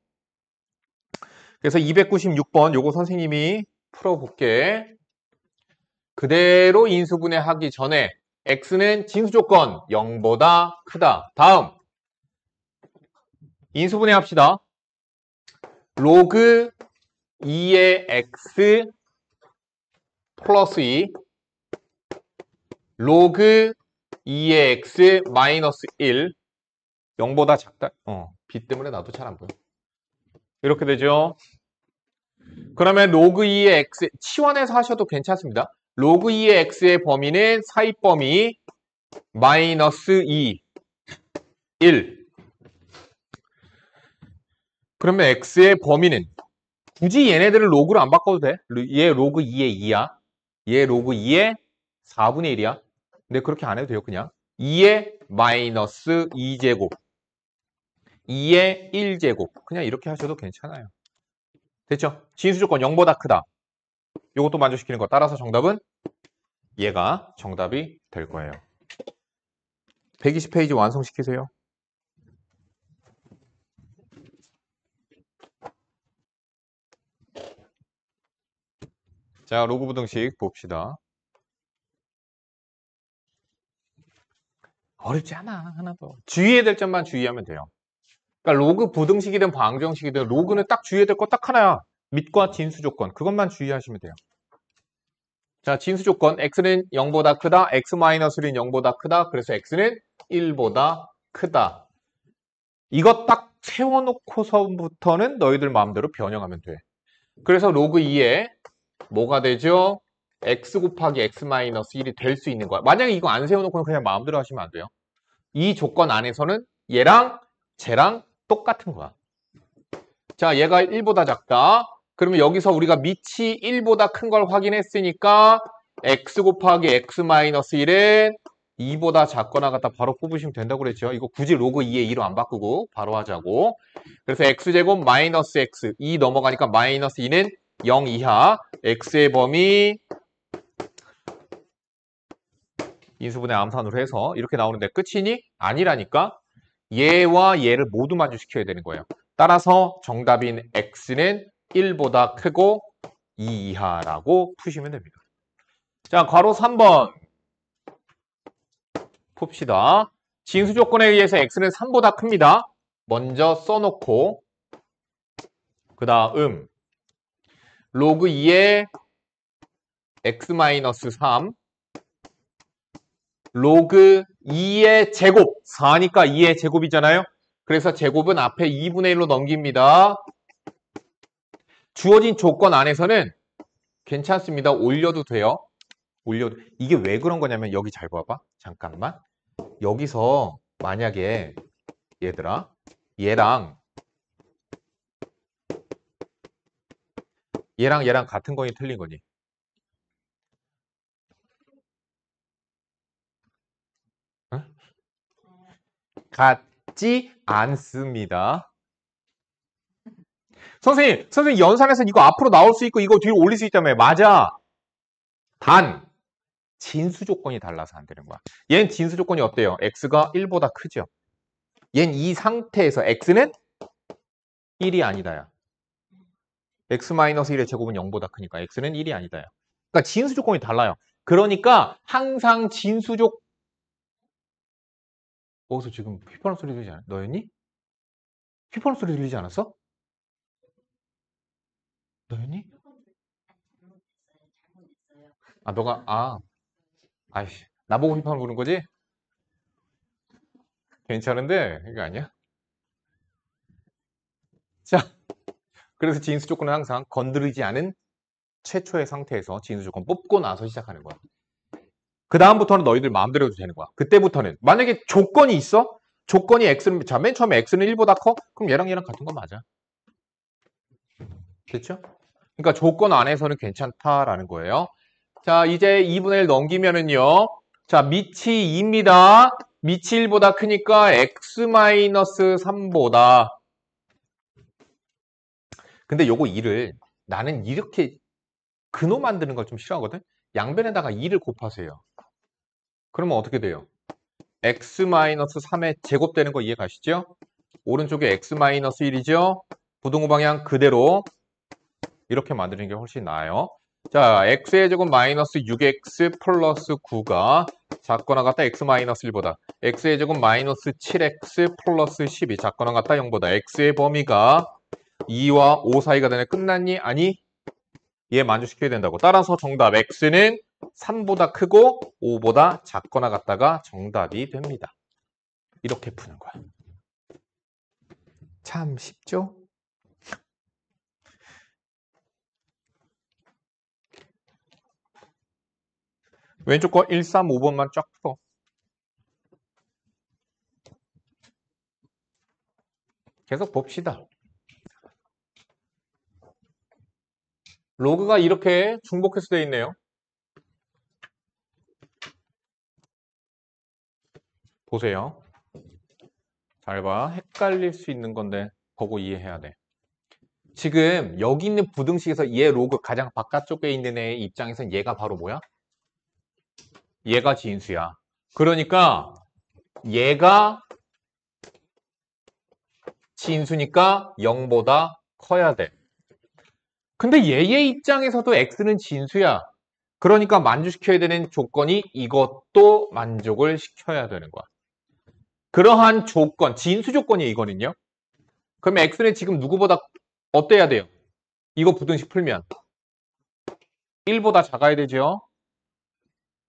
그래서 296번 요거 선생님이 풀어볼게. 그대로 인수분해 하기 전에 x는 진수 조건 0보다 크다. 다음 인수분해 합시다. 로그 2의 x 플러스 2 로그 2의 x 마이너스 1 0보다 작다. b 때문에 나도 잘 안 보여. 이렇게 되죠. 그러면 로그 2의 x 치환해서 하셔도 괜찮습니다. 로그 2의 x의 범위는 사입범위 마이너스 2 1 그러면 x의 범위는 굳이 얘네들을 로그로 안 바꿔도 돼. 얘 로그 2의 2야. 얘 로그 2의 4분의 1이야. 근데 그렇게 안 해도 돼요. 그냥 2의 마이너스 2제곱 2의 1제곱 그냥 이렇게 하셔도 괜찮아요. 됐죠? 진수 조건 0보다 크다. 이것도 만족시키는 거 따라서 정답은 얘가 정답이 될 거예요. 120페이지 완성시키세요. 자, 로그 부등식 봅시다. 어렵지 않아, 하나도. 주의해야 될 점만 주의하면 돼요. 그러니까 로그 부등식이든 방정식이든 로그는 딱 주의해야 될 거 딱 하나야. 밑과 진수 조건. 그것만 주의하시면 돼요. 자, 진수 조건 x는 0보다 크다. x-1은 0보다 크다. 그래서 x는 1보다 크다. 이거 딱 세워놓고서부터는 너희들 마음대로 변형하면 돼. 그래서 로그 2에 뭐가 되죠? x 곱하기 x-1이 될 수 있는 거야. 만약에 이거 안 세워놓고는 그냥 마음대로 하시면 안 돼요. 이 조건 안에서는 얘랑 쟤랑 똑같은 거야. 자, 얘가 1보다 작다. 그러면 여기서 우리가 밑이 1보다 큰 걸 확인했으니까 x 곱하기 x 마이너스 1은 2보다 작거나 같다 바로 뽑으시면 된다고 그랬죠. 이거 굳이 로그 2에 2로 안 바꾸고 바로 하자고. 그래서 x제곱 마이너스 x 2 넘어가니까 마이너스 2는 0 이하 x의 범위 인수분해 암산으로 해서 이렇게 나오는데 끝이니? 아니라니까. 얘와 얘를 모두 만족시켜야 되는 거예요. 따라서 정답인 x는 1보다 크고 2 이하라고 푸시면 됩니다. 자, 괄호 3번 풉시다. 진수 조건에 의해서 x는 3보다 큽니다. 먼저 써놓고 그 다음 로그 2의 x-3 로그 2의 제곱 4니까 2의 제곱이잖아요. 그래서 제곱은 앞에 2분의 1로 넘깁니다. 주어진 조건 안에서는 괜찮습니다. 올려도 돼요. 올려도. 이게 왜 그런 거냐면 여기 잘 봐봐. 잠깐만. 여기서 만약에 얘들아 얘랑 얘랑 같은 거니 틀린 거니? 응? 같지 않습니다. 선생님 연산에서 이거 앞으로 나올 수 있고 이거 뒤로 올릴 수 있다며. 맞아. 단 진수 조건이 달라서 안 되는 거야. 얘는 진수 조건이 어때요? x가 1보다 크죠. 얘는 이 상태에서 x는 1이 아니다야. x-1의 제곱은 0보다 크니까 x는 1이 아니다야. 그러니까 진수 조건이 달라요. 그러니까 항상 진수 조건 어디서 지금 휘파람 소리 들리지 않아? 너였니? 휘파람 소리 들리지 않았어? 너였니? 아 너가 아이씨 나보고 휘파람 부는 거지? 괜찮은데 이거 아니야? 자, 그래서 진수 조건은 항상 건드리지 않은 최초의 상태에서 진수 조건 뽑고 나서 시작하는 거야. 그 다음부터는 너희들 마음대로 해도 되는 거야. 그때부터는 만약에 조건이 있어? 조건이 x는 자, 맨 처음에 x는 1보다 커? 그럼 얘랑 같은 건 맞아. 됐죠? 그러니까 조건 안에서는 괜찮다라는 거예요. 자, 이제 2분의 1 넘기면은요. 자, 밑이 2입니다. 밑이 1보다 크니까 x-3보다. 근데 요거 2를 나는 이렇게 근호 만드는 걸 좀 싫어하거든? 양변에다가 2를 곱하세요. 그러면 어떻게 돼요? x-3의 제곱되는 거 이해 가시죠? 오른쪽에 x-1이죠? 부등호 방향 그대로 이렇게 만드는 게 훨씬 나아요. 자, x의 제곱 마이너스 6x 플러스 9가 작거나 같다 x-1보다. x의 제곱 마이너스 7x 플러스 10이 작거나 같다 0보다. x의 범위가 2와 5 사이가 되네. 끝났니? 아니? 얘 만족시켜야 된다고. 따라서 정답 x는 3보다 크고 5보다 작거나 같다가 정답이 됩니다. 이렇게 푸는 거야. 참 쉽죠? 왼쪽 거 1, 3, 5번만 쫙 풀어. 계속 봅시다. 로그가 이렇게 중복해서 되어 있네요. 보세요. 잘 봐. 헷갈릴 수 있는 건데 보고 이해해야 돼. 지금 여기 있는 부등식에서 얘 로그 가장 바깥쪽에 있는 애의 입장에서는 얘가 바로 뭐야? 얘가 진수야. 그러니까 얘가 진수니까 0보다 커야 돼. 근데 얘의 입장에서도 x는 진수야. 그러니까 만족시켜야 되는 조건이 이것도 만족을 시켜야 되는 거야. 그러한 조건, 진수 조건이 이거는요. 그러면 x는 지금 누구보다 어때야 돼요? 이거 부등식 풀면 1보다 작아야 되죠.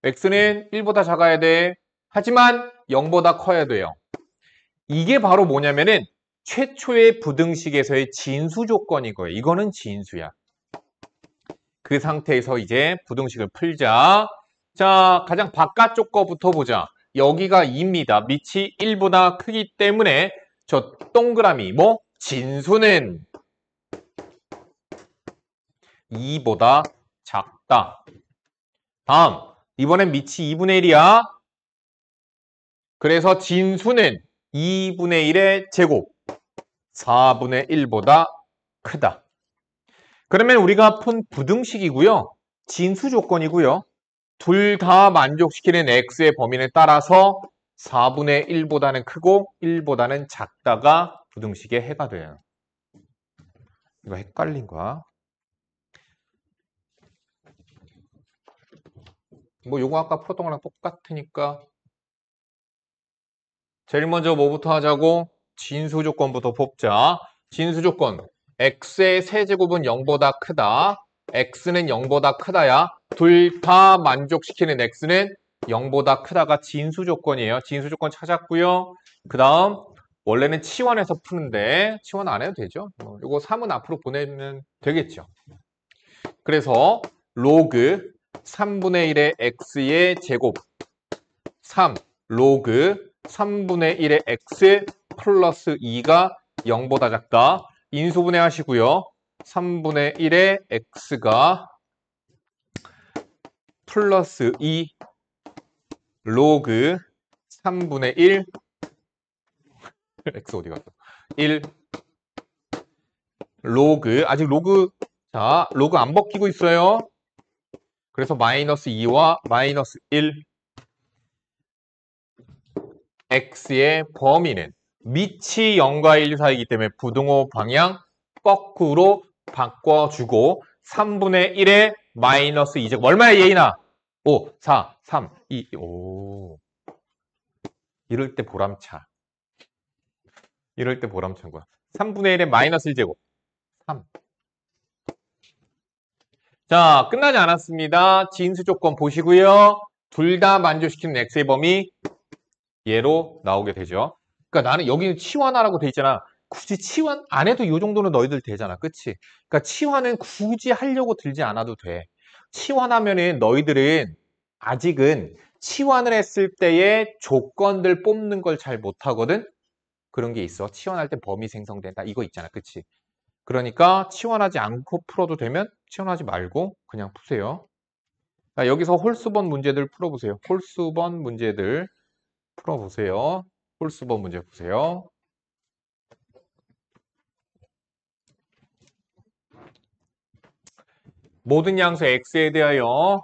x는 1보다 작아야 돼. 하지만 0보다 커야 돼요. 이게 바로 뭐냐면은 최초의 부등식에서의 진수 조건인 거예요. 이거는 진수야. 그 상태에서 이제 부등식을 풀자. 자, 가장 바깥쪽 거부터 보자. 여기가 2입니다. 밑이 1보다 크기 때문에 저 동그라미 진수는 2보다 작다. 다음, 이번엔 밑이 2분의 1이야. 그래서 진수는 2분의 1의 제곱, 4분의 1보다 크다. 그러면 우리가 푼 부등식이고요. 진수 조건이고요. 둘 다 만족시키는 x의 범위에 따라서 4분의 1보다는 크고 1보다는 작다가 부등식의 해가 돼요. 이거 헷갈린 거야. 뭐 요거 아까 풀었던 거랑 똑같으니까 제일 먼저 뭐부터 하자고? 진수 조건부터 뽑자. 진수 조건. x의 세제곱은 0보다 크다. x는 0보다 크다야. 둘 다 만족시키는 x는 0보다 크다가 진수 조건이에요. 진수 조건 찾았고요. 그 다음 원래는 치환해서 푸는데 치환 안 해도 되죠. 이거 3은 앞으로 보내면 되겠죠. 그래서 로그 3분의 1의 x의 제곱 3 로그 3분의 1의 x 플러스 2가 0보다 작다. 인수분해 하시고요. 3분의 1의 x가 플러스 2 로그 3분의 1 x 어디 갔어? 1 로그 아직 로그 자 로그 안 벗기고 있어요. 그래서 마이너스 2와 마이너스 1 x의 범위는 밑이 0과 1 사이이기 때문에 부등호 방향 거꾸로 바꿔주고 3분의 1에 마이너스 2제곱 얼마야 예인아? 5, 4, 3, 2, 5 이럴 때 보람차. 이럴 때 보람찬 거야. 3분의 1에 마이너스 1제곱 3 자, 끝나지 않았습니다. 진수 조건 보시고요. 둘 다 만족시키는 x의 범위 얘로 나오게 되죠. 그러니까 나는 여기는 치환하라고 돼 있잖아. 굳이 치환 안 해도 이 정도는 너희들 되잖아. 그치? 그러니까 치환은 굳이 하려고 들지 않아도 돼. 치환하면은 너희들은 아직은 치환을 했을 때의 조건들 뽑는 걸 잘 못하거든? 그런 게 있어. 치환할 때 범위 생성된다. 이거 있잖아. 그치? 그러니까 치환하지 않고 풀어도 되면 치환하지 말고 그냥 푸세요. 자, 여기서 홀수번 문제들 풀어보세요. 홀수번 문제들 풀어보세요. 홀수번 문제 보세요. 모든 양수 x에 대하여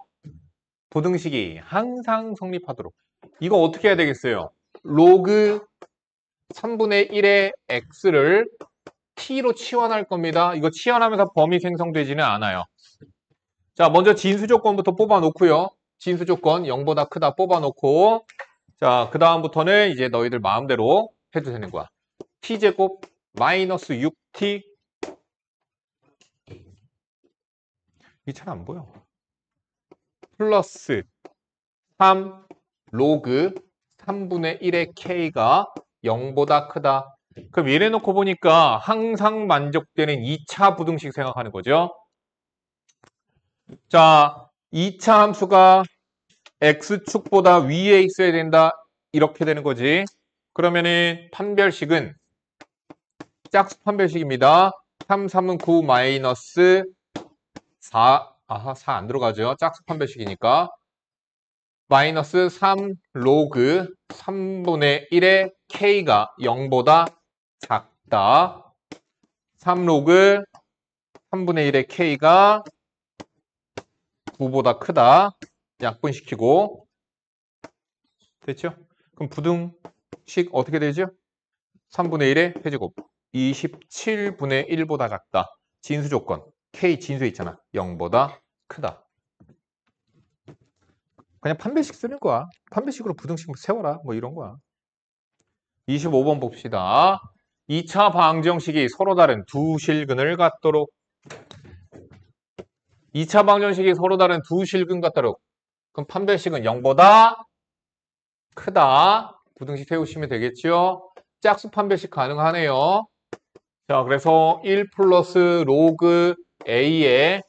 부등식이 항상 성립하도록. 이거 어떻게 해야 되겠어요? 로그 3분의 1의 x를 t로 치환할 겁니다. 이거 치환하면서 범위 생성되지는 않아요. 자, 먼저 진수 조건부터 뽑아놓고요. 진수 조건 0보다 크다 뽑아놓고 자, 그 다음부터는 이제 너희들 마음대로 해도 되는 거야. t제곱 마이너스 6t 이게 잘 안 보여. 플러스 3 로그 3분의 1의 k가 0보다 크다. 그럼 이래 놓고 보니까 항상 만족되는 2차 부등식 생각하는 거죠. 자, 2차 함수가 x축보다 위에 있어야 된다. 이렇게 되는 거지. 그러면은 판별식은 짝수 판별식입니다. 3, 3은 9 마이너스 4, 아하, 4 안 들어가죠. 짝수 판별식이니까. 마이너스 3 로그 3분의 1의 k가 0보다 작다. 3 로그 3분의 1의 k가 9보다 크다. 약분시키고. 됐죠? 그럼 부등식 어떻게 되죠? 3분의 1의 세제곱. 27분의 1보다 작다. 진수 조건. k 진수 있잖아. 0보다 크다. 그냥 판별식 쓰는 거야. 판별식으로 부등식 세워라. 뭐 이런 거야. 25번 봅시다. 2차 방정식이 서로 다른 두 실근을 갖도록 2차 방정식이 서로 다른 두 실근 같도록 그럼 판별식은 0보다 크다. 부등식 세우시면 되겠죠. 짝수 판별식 가능하네요. 자, 그래서 1 플러스 로그 a의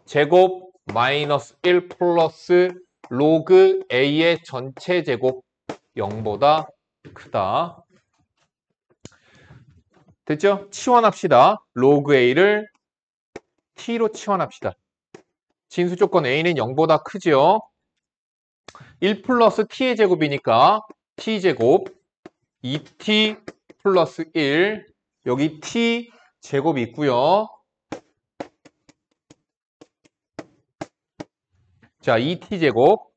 제곱 마이너스 1 플러스 로그 a의 전체 제곱 0보다 크다. 됐죠? 치환합시다. 로그 a를 t로 치환합시다. 진수 조건 a는 0보다 크죠? 1 플러스 t의 제곱이니까 t제곱 2t 플러스 1 여기 t 제곱이 있고요. 자, 2t 제곱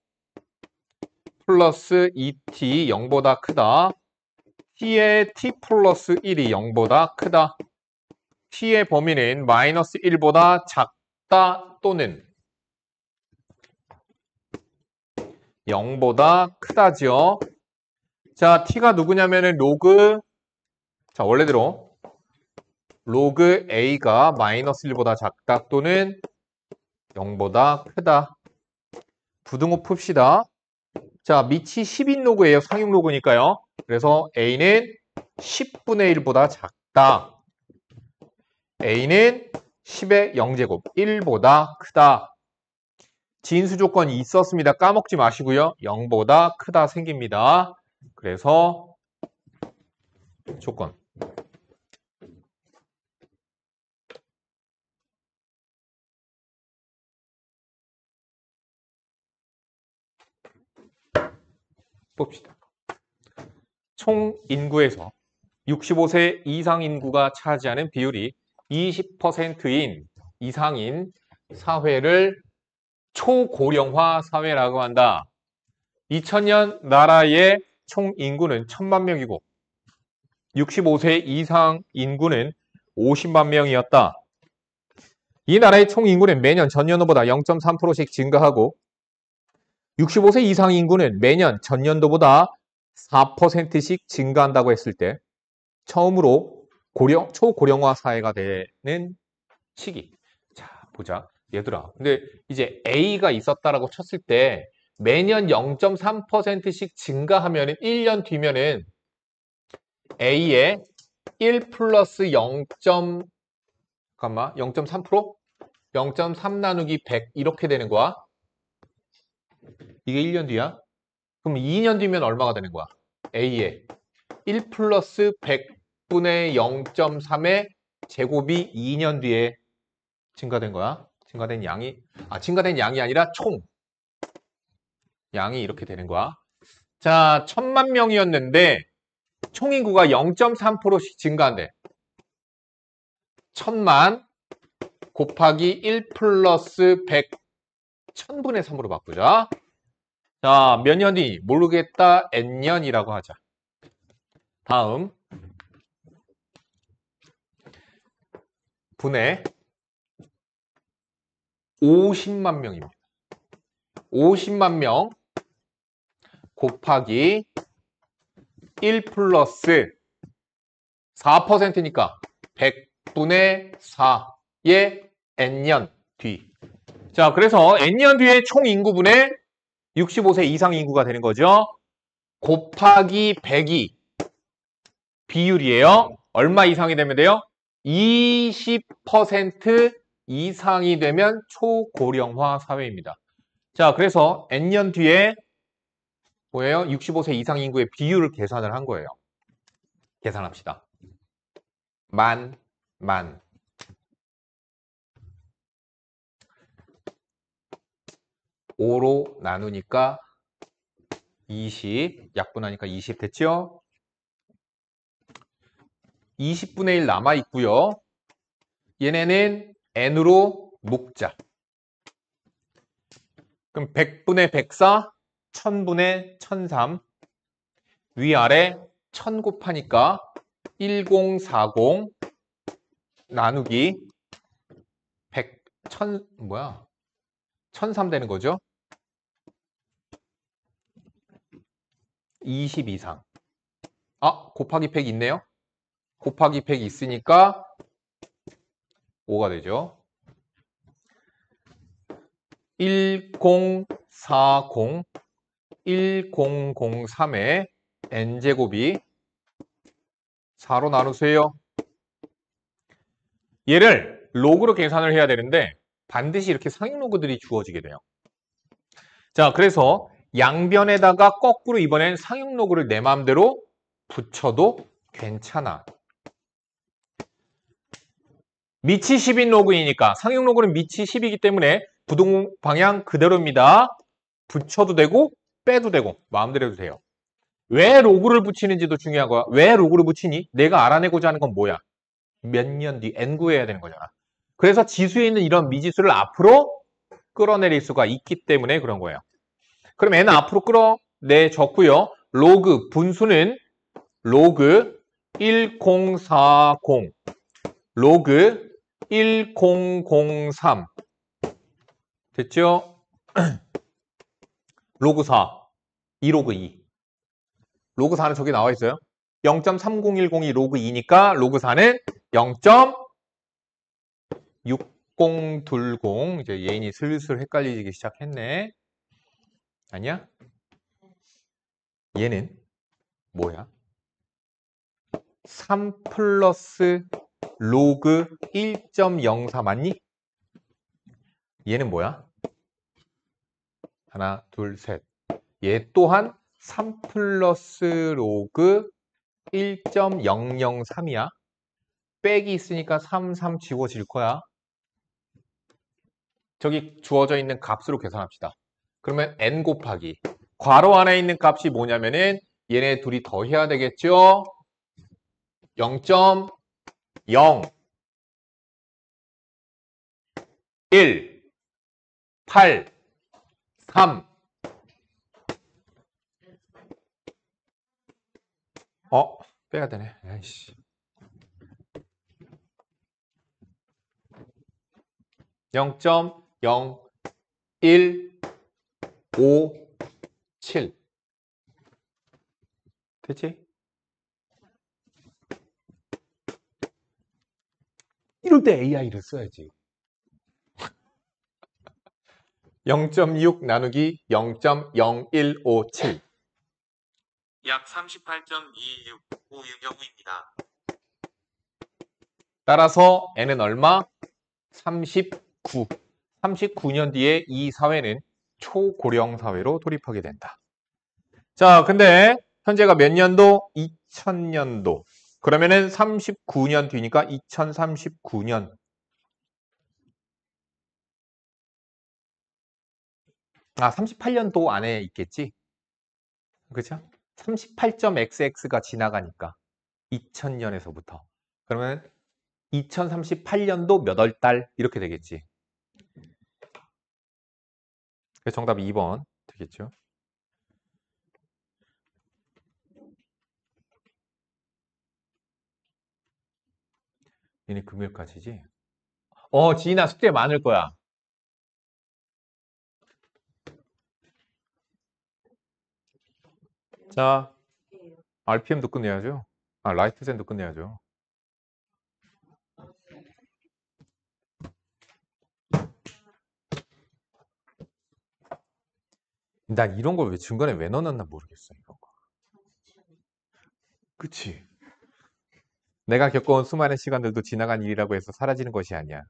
플러스 2t 0보다 크다. t의 t 플러스 1이 0보다 크다. t의 범위는 마이너스 1보다 작다 또는 0보다 크다죠. 자, t가 누구냐면은 로그, 자, 원래대로 로그 a가 마이너스 1보다 작다 또는 0보다 크다. 부등호 풉시다. 자, 밑이 10인 로그예요. 상육 로그니까요. 그래서 a는 10분의 1보다 작다. a는 10의 0제곱 1보다 크다. 진수 조건이 있었습니다. 까먹지 마시고요. 0보다 크다 생깁니다. 그래서 조건 봅시다. 총 인구에서 65세 이상 인구가 차지하는 비율이 20%인 이상인 사회를 초고령화 사회라고 한다. 2000년 나라의 총 인구는 1000만 명이고 65세 이상 인구는 50만 명이었다. 이 나라의 총 인구는 매년 전년도보다 0.3%씩 증가하고 65세 이상 인구는 매년 전년도보다 4%씩 증가한다고 했을 때 처음으로 초고령화 사회가 되는 시기. 자, 보자. 얘들아. 근데 이제 A가 있었다라고 쳤을 때 매년 0.3%씩 증가하면 1년 뒤면은 A의 1 플러스 0.3%? 0.3 나누기 100 이렇게 되는 거야. 이게 1년 뒤야. 그럼 2년 뒤면 얼마가 되는 거야? A의 1 플러스 100분의 0.3의 제곱이 2년 뒤에 증가된 거야. 증가된 양이 아니라 총 양이 이렇게 되는 거야. 자, 1000만 명이었는데 총 인구가 0.3%씩 증가한대. 1000만 곱하기 1 플러스 100 1000분의 3으로 바꾸자. 자, 몇 년 뒤? 모르겠다. n년이라고 하자. 다음 분의 50만 명입니다. 50만 명 곱하기 1 플러스 4%니까 100분의 4의 n년 뒤. 자, 그래서 n년 뒤에 총 인구분의 65세 이상 인구가 되는 거죠. 곱하기 100이 비율이에요. 얼마 이상이 되면 돼요? 20% 이상이 되면 초고령화 사회입니다. 자, 그래서 n년 뒤에 뭐예요? 65세 이상 인구의 비율을 계산을 한 거예요. 계산합시다. 만 5로 나누니까 20, 약분하니까 20 됐죠? 20분의 1 남아 있고요. 얘네는 n으로 묶자. 그럼 100분의 104, 1000분의 1003 위아래 1000 곱하니까 1040 나누기 100, 1000 뭐야? 1003 되는 거죠? 20 이상. 아, 곱하기 100 있네요. 곱하기 100 있으니까 5가 되죠. 1040, 1003의 n제곱이 4로 나누세요. 얘를 로그로 계산을 해야 되는데 반드시 이렇게 상육 로그들이 주어지게 돼요. 자, 그래서 양변에다가 거꾸로 이번엔 상육 로그를 내 마음대로 붙여도 괜찮아. 밑이 10인 로그 2니까 상용 로그는 밑이 10이기 때문에 부동 방향 그대로입니다. 붙여도 되고 빼도 되고 마음대로 해도 돼요. 왜 로그를 붙이는지도 중요한 거야. 왜 로그를 붙이니? 내가 알아내고자 하는 건 뭐야? 몇 년 뒤 n 구해야 되는 거잖아. 그래서 지수에 있는 이런 미지수를 앞으로 끌어내릴 수가 있기 때문에 그런 거예요. 그럼 n은 앞으로 끌어내줬고요. 로그 분수는 로그 1040, 로그 1003 됐죠? 로그 4, 2로그 2. 로그 4는 저기 나와 있어요. 0.3010이 로그 2니까 로그 4는 0.6020. 이제 예인이 슬슬 헷갈리기 시작했네. 아니야? 얘는 뭐야? 3 플러스 로그 1.04 맞니? 얘는 뭐야? 하나, 둘, 셋. 얘 또한 3 플러스 로그 1.003이야. 빼기 있으니까 3, 3 지워질 거야. 저기 주어져 있는 값으로 계산합시다. 그러면 n 곱하기 괄호 안에 있는 값이 뭐냐면은 얘네 둘이 더해야 되겠죠? 0.0 1 8 3 빼야 되네. 아이씨. 0.0157 됐지? 이럴 때 AI를 써야지. 0.6 나누기 0.0157 약 38.21656입니다. 따라서 n은 얼마? 39. 39년 뒤에 이 사회는 초고령 사회로 돌입하게 된다. 자, 근데 현재가 몇 년도? 2000년도. 그러면은 39년 뒤니까 2039년. 38년도 안에 있겠지? 그렇죠? 38.xx가 지나가니까 2000년에서부터. 그러면 2038년도 몇 월 달 이렇게 되겠지. 그래서 정답이 2번 되겠죠. 얘네 금요일까지지? 지인아 숙제 많을 거야. 자, RPM도 끝내야죠. 라이트센도 끝내야죠. 난 이런 걸 왜 중간에 왜 넣어놨나 모르겠어. 이런 거. 그치? 내가 겪어온 수많은 시간들도 지나간 일이라고 해서 사라지는 것이 아니야.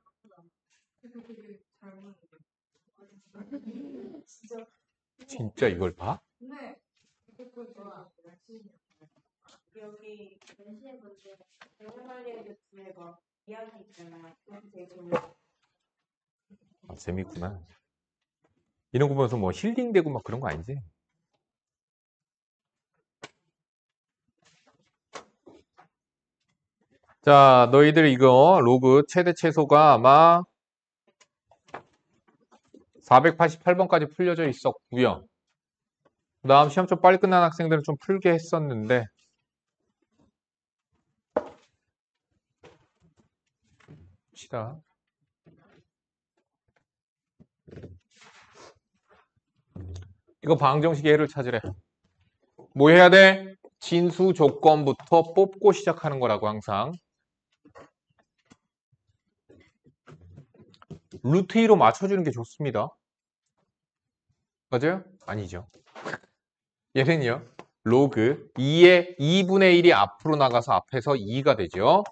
진짜 이걸 봐? 네. 여기 전시회 볼때 영어관리에 막 이야기 있잖아. 되게 재밌어. 재밌구나. 이런 거 보면서 뭐 힐링되고 막 그런 거 아니지? 자, 너희들 이거 로그 최대 최소가 아마 488번까지 풀려져 있었고요. 그 다음 시험 좀 빨리 끝난 학생들은 좀 풀게 했었는데 봅시다. 이거 방정식의 해를 찾으래. 뭐 해야 돼? 진수 조건부터 뽑고 시작하는 거라고 항상. 루트 2로 맞춰주는 게 좋습니다. 맞아요? 아니죠. 얘는요. 로그 2의 2분의 1이 앞으로 나가서 앞에서 2가 되죠.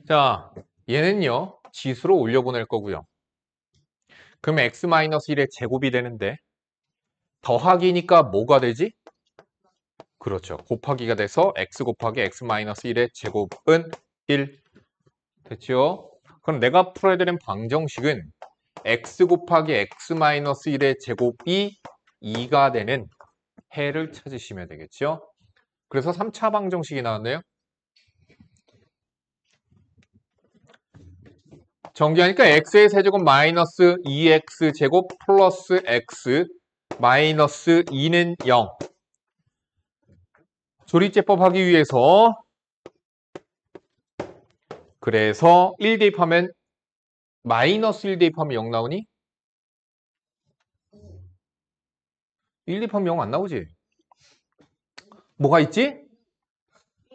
자, 얘는요. 지수로 올려보낼 거고요. 그러면 x-1의 제곱이 되는데 더하기니까 뭐가 되지? 그렇죠. 곱하기가 돼서 x 곱하기 x 마이너스 1의 제곱은 1. 됐죠? 그럼 내가 풀어야 되는 방정식은 x 곱하기 x 마이너스 1의 제곱이 2가 되는 해를 찾으시면 되겠죠? 그래서 3차 방정식이 나왔네요. 정리하니까 x의 세제곱 마이너스 2x 제곱 플러스 x 마이너스 2는 0. 조리제법 하기 위해서 그래서 1 대입하면 마이너스 1 대입하면 0 나오니? 1 대입하면 0 안 나오지? 뭐가 있지?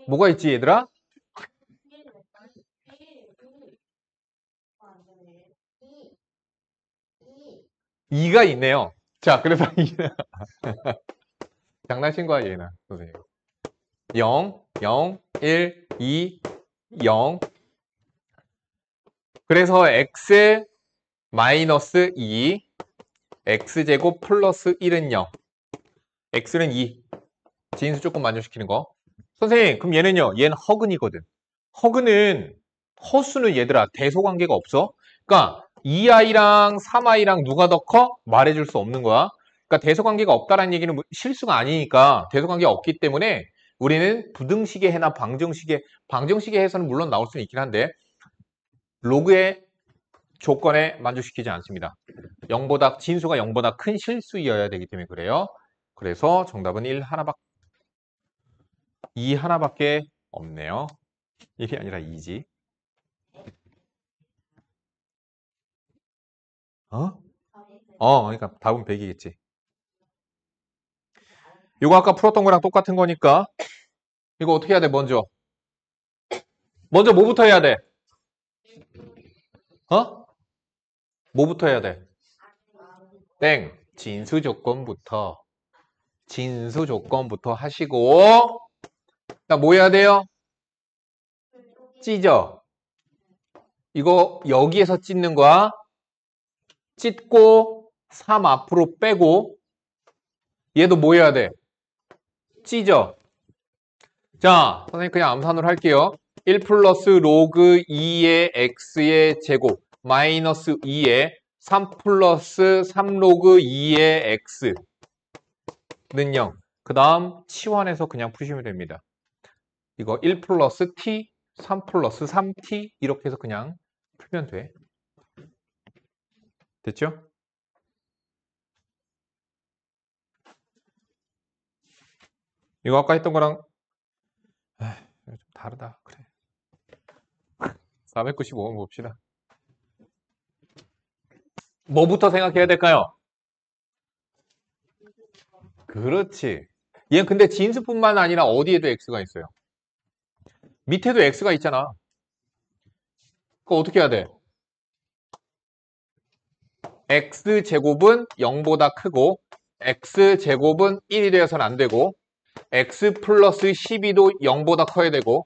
뭐가 있지 얘들아? 2가 있네요. 자, 그래서 장난친 거야 얘는 선생님. 0, 0, 1, 2, 0. 그래서 x 마이너스 2, x제곱 플러스 1은 0. x는 2. 진수 조금 만족시키는 거. 선생님, 그럼 얘는요? 얘는 허근이거든. 허근은 허수는 얘들아 대소관계가 없어. 그러니까 2i랑 3i랑 누가 더 커? 말해줄 수 없는 거야. 그러니까 대소관계가 없다라는 얘기는 실수가 아니니까 대소관계가 없기 때문에 우리는 부등식의 해나 방정식의 해서는 물론 나올 수는 있긴 한데 로그의 조건에 만족시키지 않습니다. 진수가 0보다 큰 실수이어야 되기 때문에 그래요. 그래서 정답은 2 하나밖에 없네요. 1이 아니라 2지. 그러니까 답은 100이겠지. 이거 아까 풀었던 거랑 똑같은 거니까 이거 어떻게 해야 돼? 먼저 뭐부터 해야 돼? 뭐부터 해야 돼? 땡. 진수 조건부터 하시고 자, 뭐 해야 돼요? 찢어. 이거 여기에서 찢는 거야. 찢고 3 앞으로 빼고 얘도 뭐 해야 돼? 찢어. 자, 선생님 그냥 암산으로 할게요. 1 플러스 로그 2의 x의 제곱 마이너스 2의 3 플러스 3 로그 2의 x는 0. 그 다음 치환해서 그냥 푸시면 됩니다. 이거 1 플러스 t, 3 플러스 3t 이렇게 해서 그냥 풀면 돼. 됐죠? 이거 아까 했던 거랑 좀 다르다. 그래. 495번 봅시다. 뭐부터 생각해야 될까요? 그렇지. 얘는 근데 진수뿐만 아니라 어디에도 x가 있어요. 밑에도 x가 있잖아. 그거 어떻게 해야 돼? x제곱은 0보다 크고 x제곱은 1이 되어서는 안 되고 x 플러스 12도 0보다 커야 되고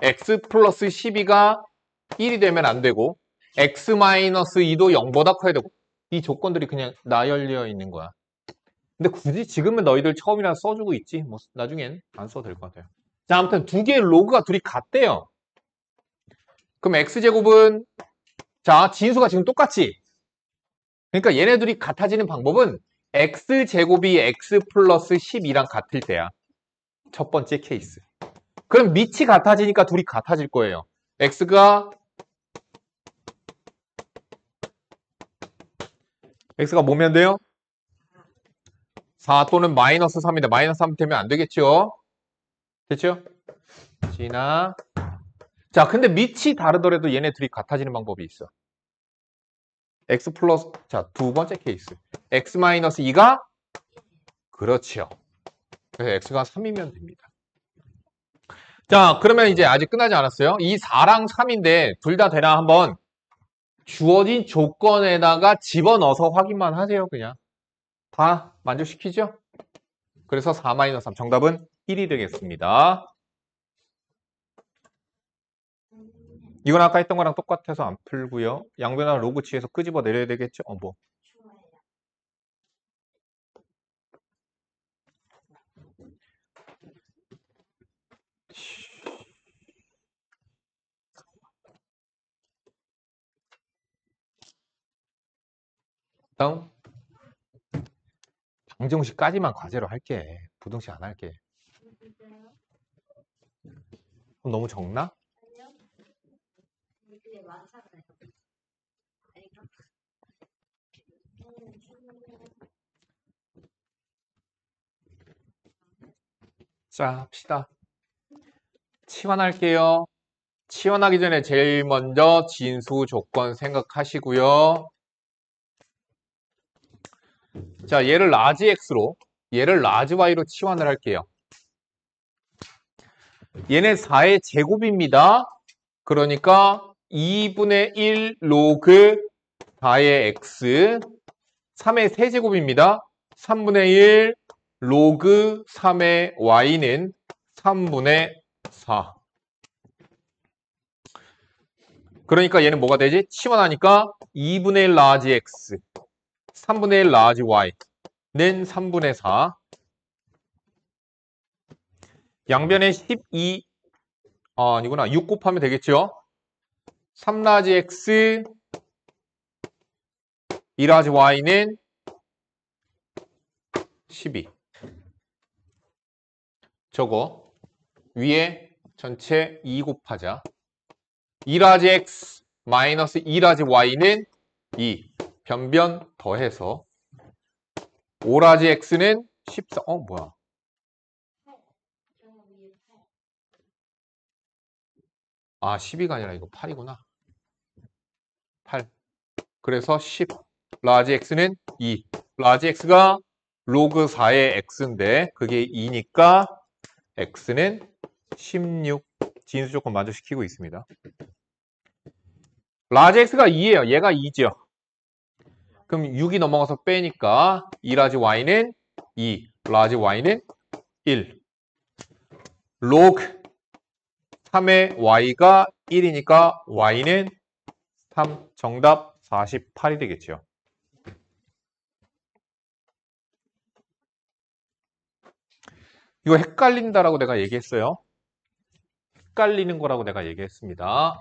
x 플러스 12가 1이 되면 안 되고 x 마이너스 2도 0보다 커야 되고 이 조건들이 그냥 나열되어 있는 거야. 근데 굳이 지금은 너희들 처음이라 써주고 있지. 뭐 나중엔 안 써도 될 것 같아요. 자, 아무튼 두 개의 로그가 둘이 같대요. 그럼 x제곱은 자, 진수가 지금 똑같지? 그러니까 얘네들이 같아지는 방법은 x제곱이 x 플러스 12랑 같을 때야. 첫 번째 케이스. 그럼 밑이 같아지니까 둘이 같아질 거예요. x가 뭐면 돼요? 4 또는 마이너스 3인데 마이너스 3 되면 안 되겠죠? 됐죠? 자, 근데 밑이 다르더라도 얘네 둘이 같아지는 방법이 있어. x 플러스 자, 두 번째 케이스. x 마이너스 2가 그렇죠. 그래서 x가 3이면 됩니다. 자, 그러면 이제 아직 끝나지 않았어요. 이 4랑 3인데 둘 다 되나 한번 주어진 조건에다가 집어넣어서 확인만 하세요. 그냥 다 만족시키죠? 그래서 4-3 정답은 1이 되겠습니다. 이건 아까 했던 거랑 똑같아서 안 풀고요. 양변환 로그 치에서 끄집어 내려야 되겠죠? 뭐. 다음. 방정식까지만 과제로 할게. 부등식 안 할게. 그럼 너무 적나? 자, 합시다. 치환할게요. 치환하기 전에 제일 먼저 진수 조건 생각하시고요. 자, 얘를 라지 x로, 얘를 라지 y로 치환을 할게요. 얘네 4의 제곱입니다. 그러니까 2분의 1 로그 4의 x, 3의 세제곱입니다. 3분의 1 로그 3의 y는 3분의 4. 그러니까 얘는 뭐가 되지? 치환하니까 2분의 1 라지 x, 3분의 1 라지 y는 3분의 4. 양변에 12, 아니구나. 6 곱하면 되겠죠? 3 라지 x, 2 라지 y는 12. 저거 위에 전체 2 곱하자. 2 라지 x 마이너스 2 라지 y는 2. 변변 더해서 5 라지 x는 14. 뭐야? 아, 12가 아니라 이거 8이구나. 8. 그래서 10. 라지 x는 2. 라지 x가 로그 4의 x인데 그게 2니까 x는 16. 진수 조건 만족시키고 있습니다. 라지 x가 2예요. 얘가 2죠. 그럼 6이 넘어가서 빼니까 2 라지 y는 2. 라지 y는 1. 로그 3의 y가 1이니까 y는 3. 정답 48이 되겠죠. 이거 헷갈린다라고 내가 얘기했어요. 헷갈리는 거라고 내가 얘기했습니다.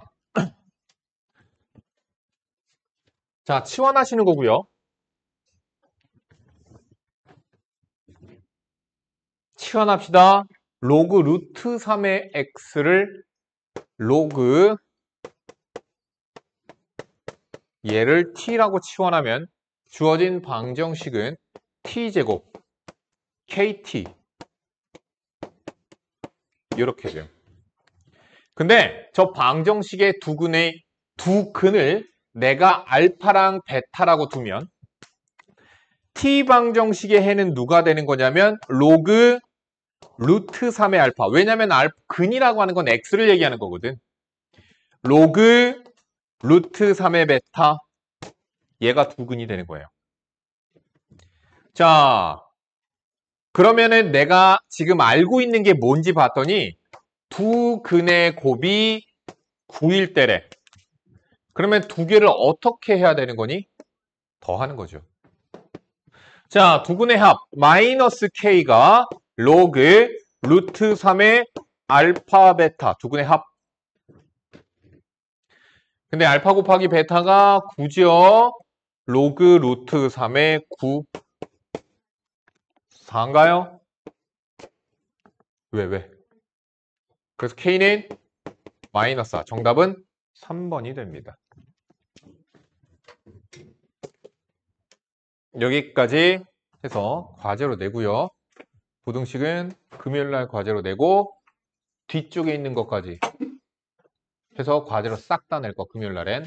자, 치환하시는 거고요. 치환합시다. 로그 루트 3의 x를 로그 얘를 t라고 치환하면 주어진 방정식은 t제곱 kt 이렇게 돼요. 근데 저 방정식의 두 근을 내가 알파랑 베타라고 두면 t 방정식의 해는 누가 되는 거냐면 로그 루트 3의 알파. 왜냐면 근이라고 하는 건 x를 얘기하는 거거든. 로그 루트 3의 베타. 얘가 두 근이 되는 거예요. 자, 그러면은 내가 지금 알고 있는 게 뭔지 봤더니 두 근의 곱이 9일 때래. 그러면 두 개를 어떻게 해야 되는 거니? 더하는 거죠. 자, 두 근의 합 마이너스 k가 로그 루트 3의 알파 베타 두 근의 합. 근데 알파 곱하기 베타가 9죠. 로그 루트 3의 9 4인가요? 왜? 그래서 k는 마이너스 4. 정답은 3번이 됩니다. 여기까지 해서 과제로 내고요. 부등식은 금요일날 과제로 내고 뒤쪽에 있는 것까지 해서 과제로 싹 다 낼 거 금요일날엔.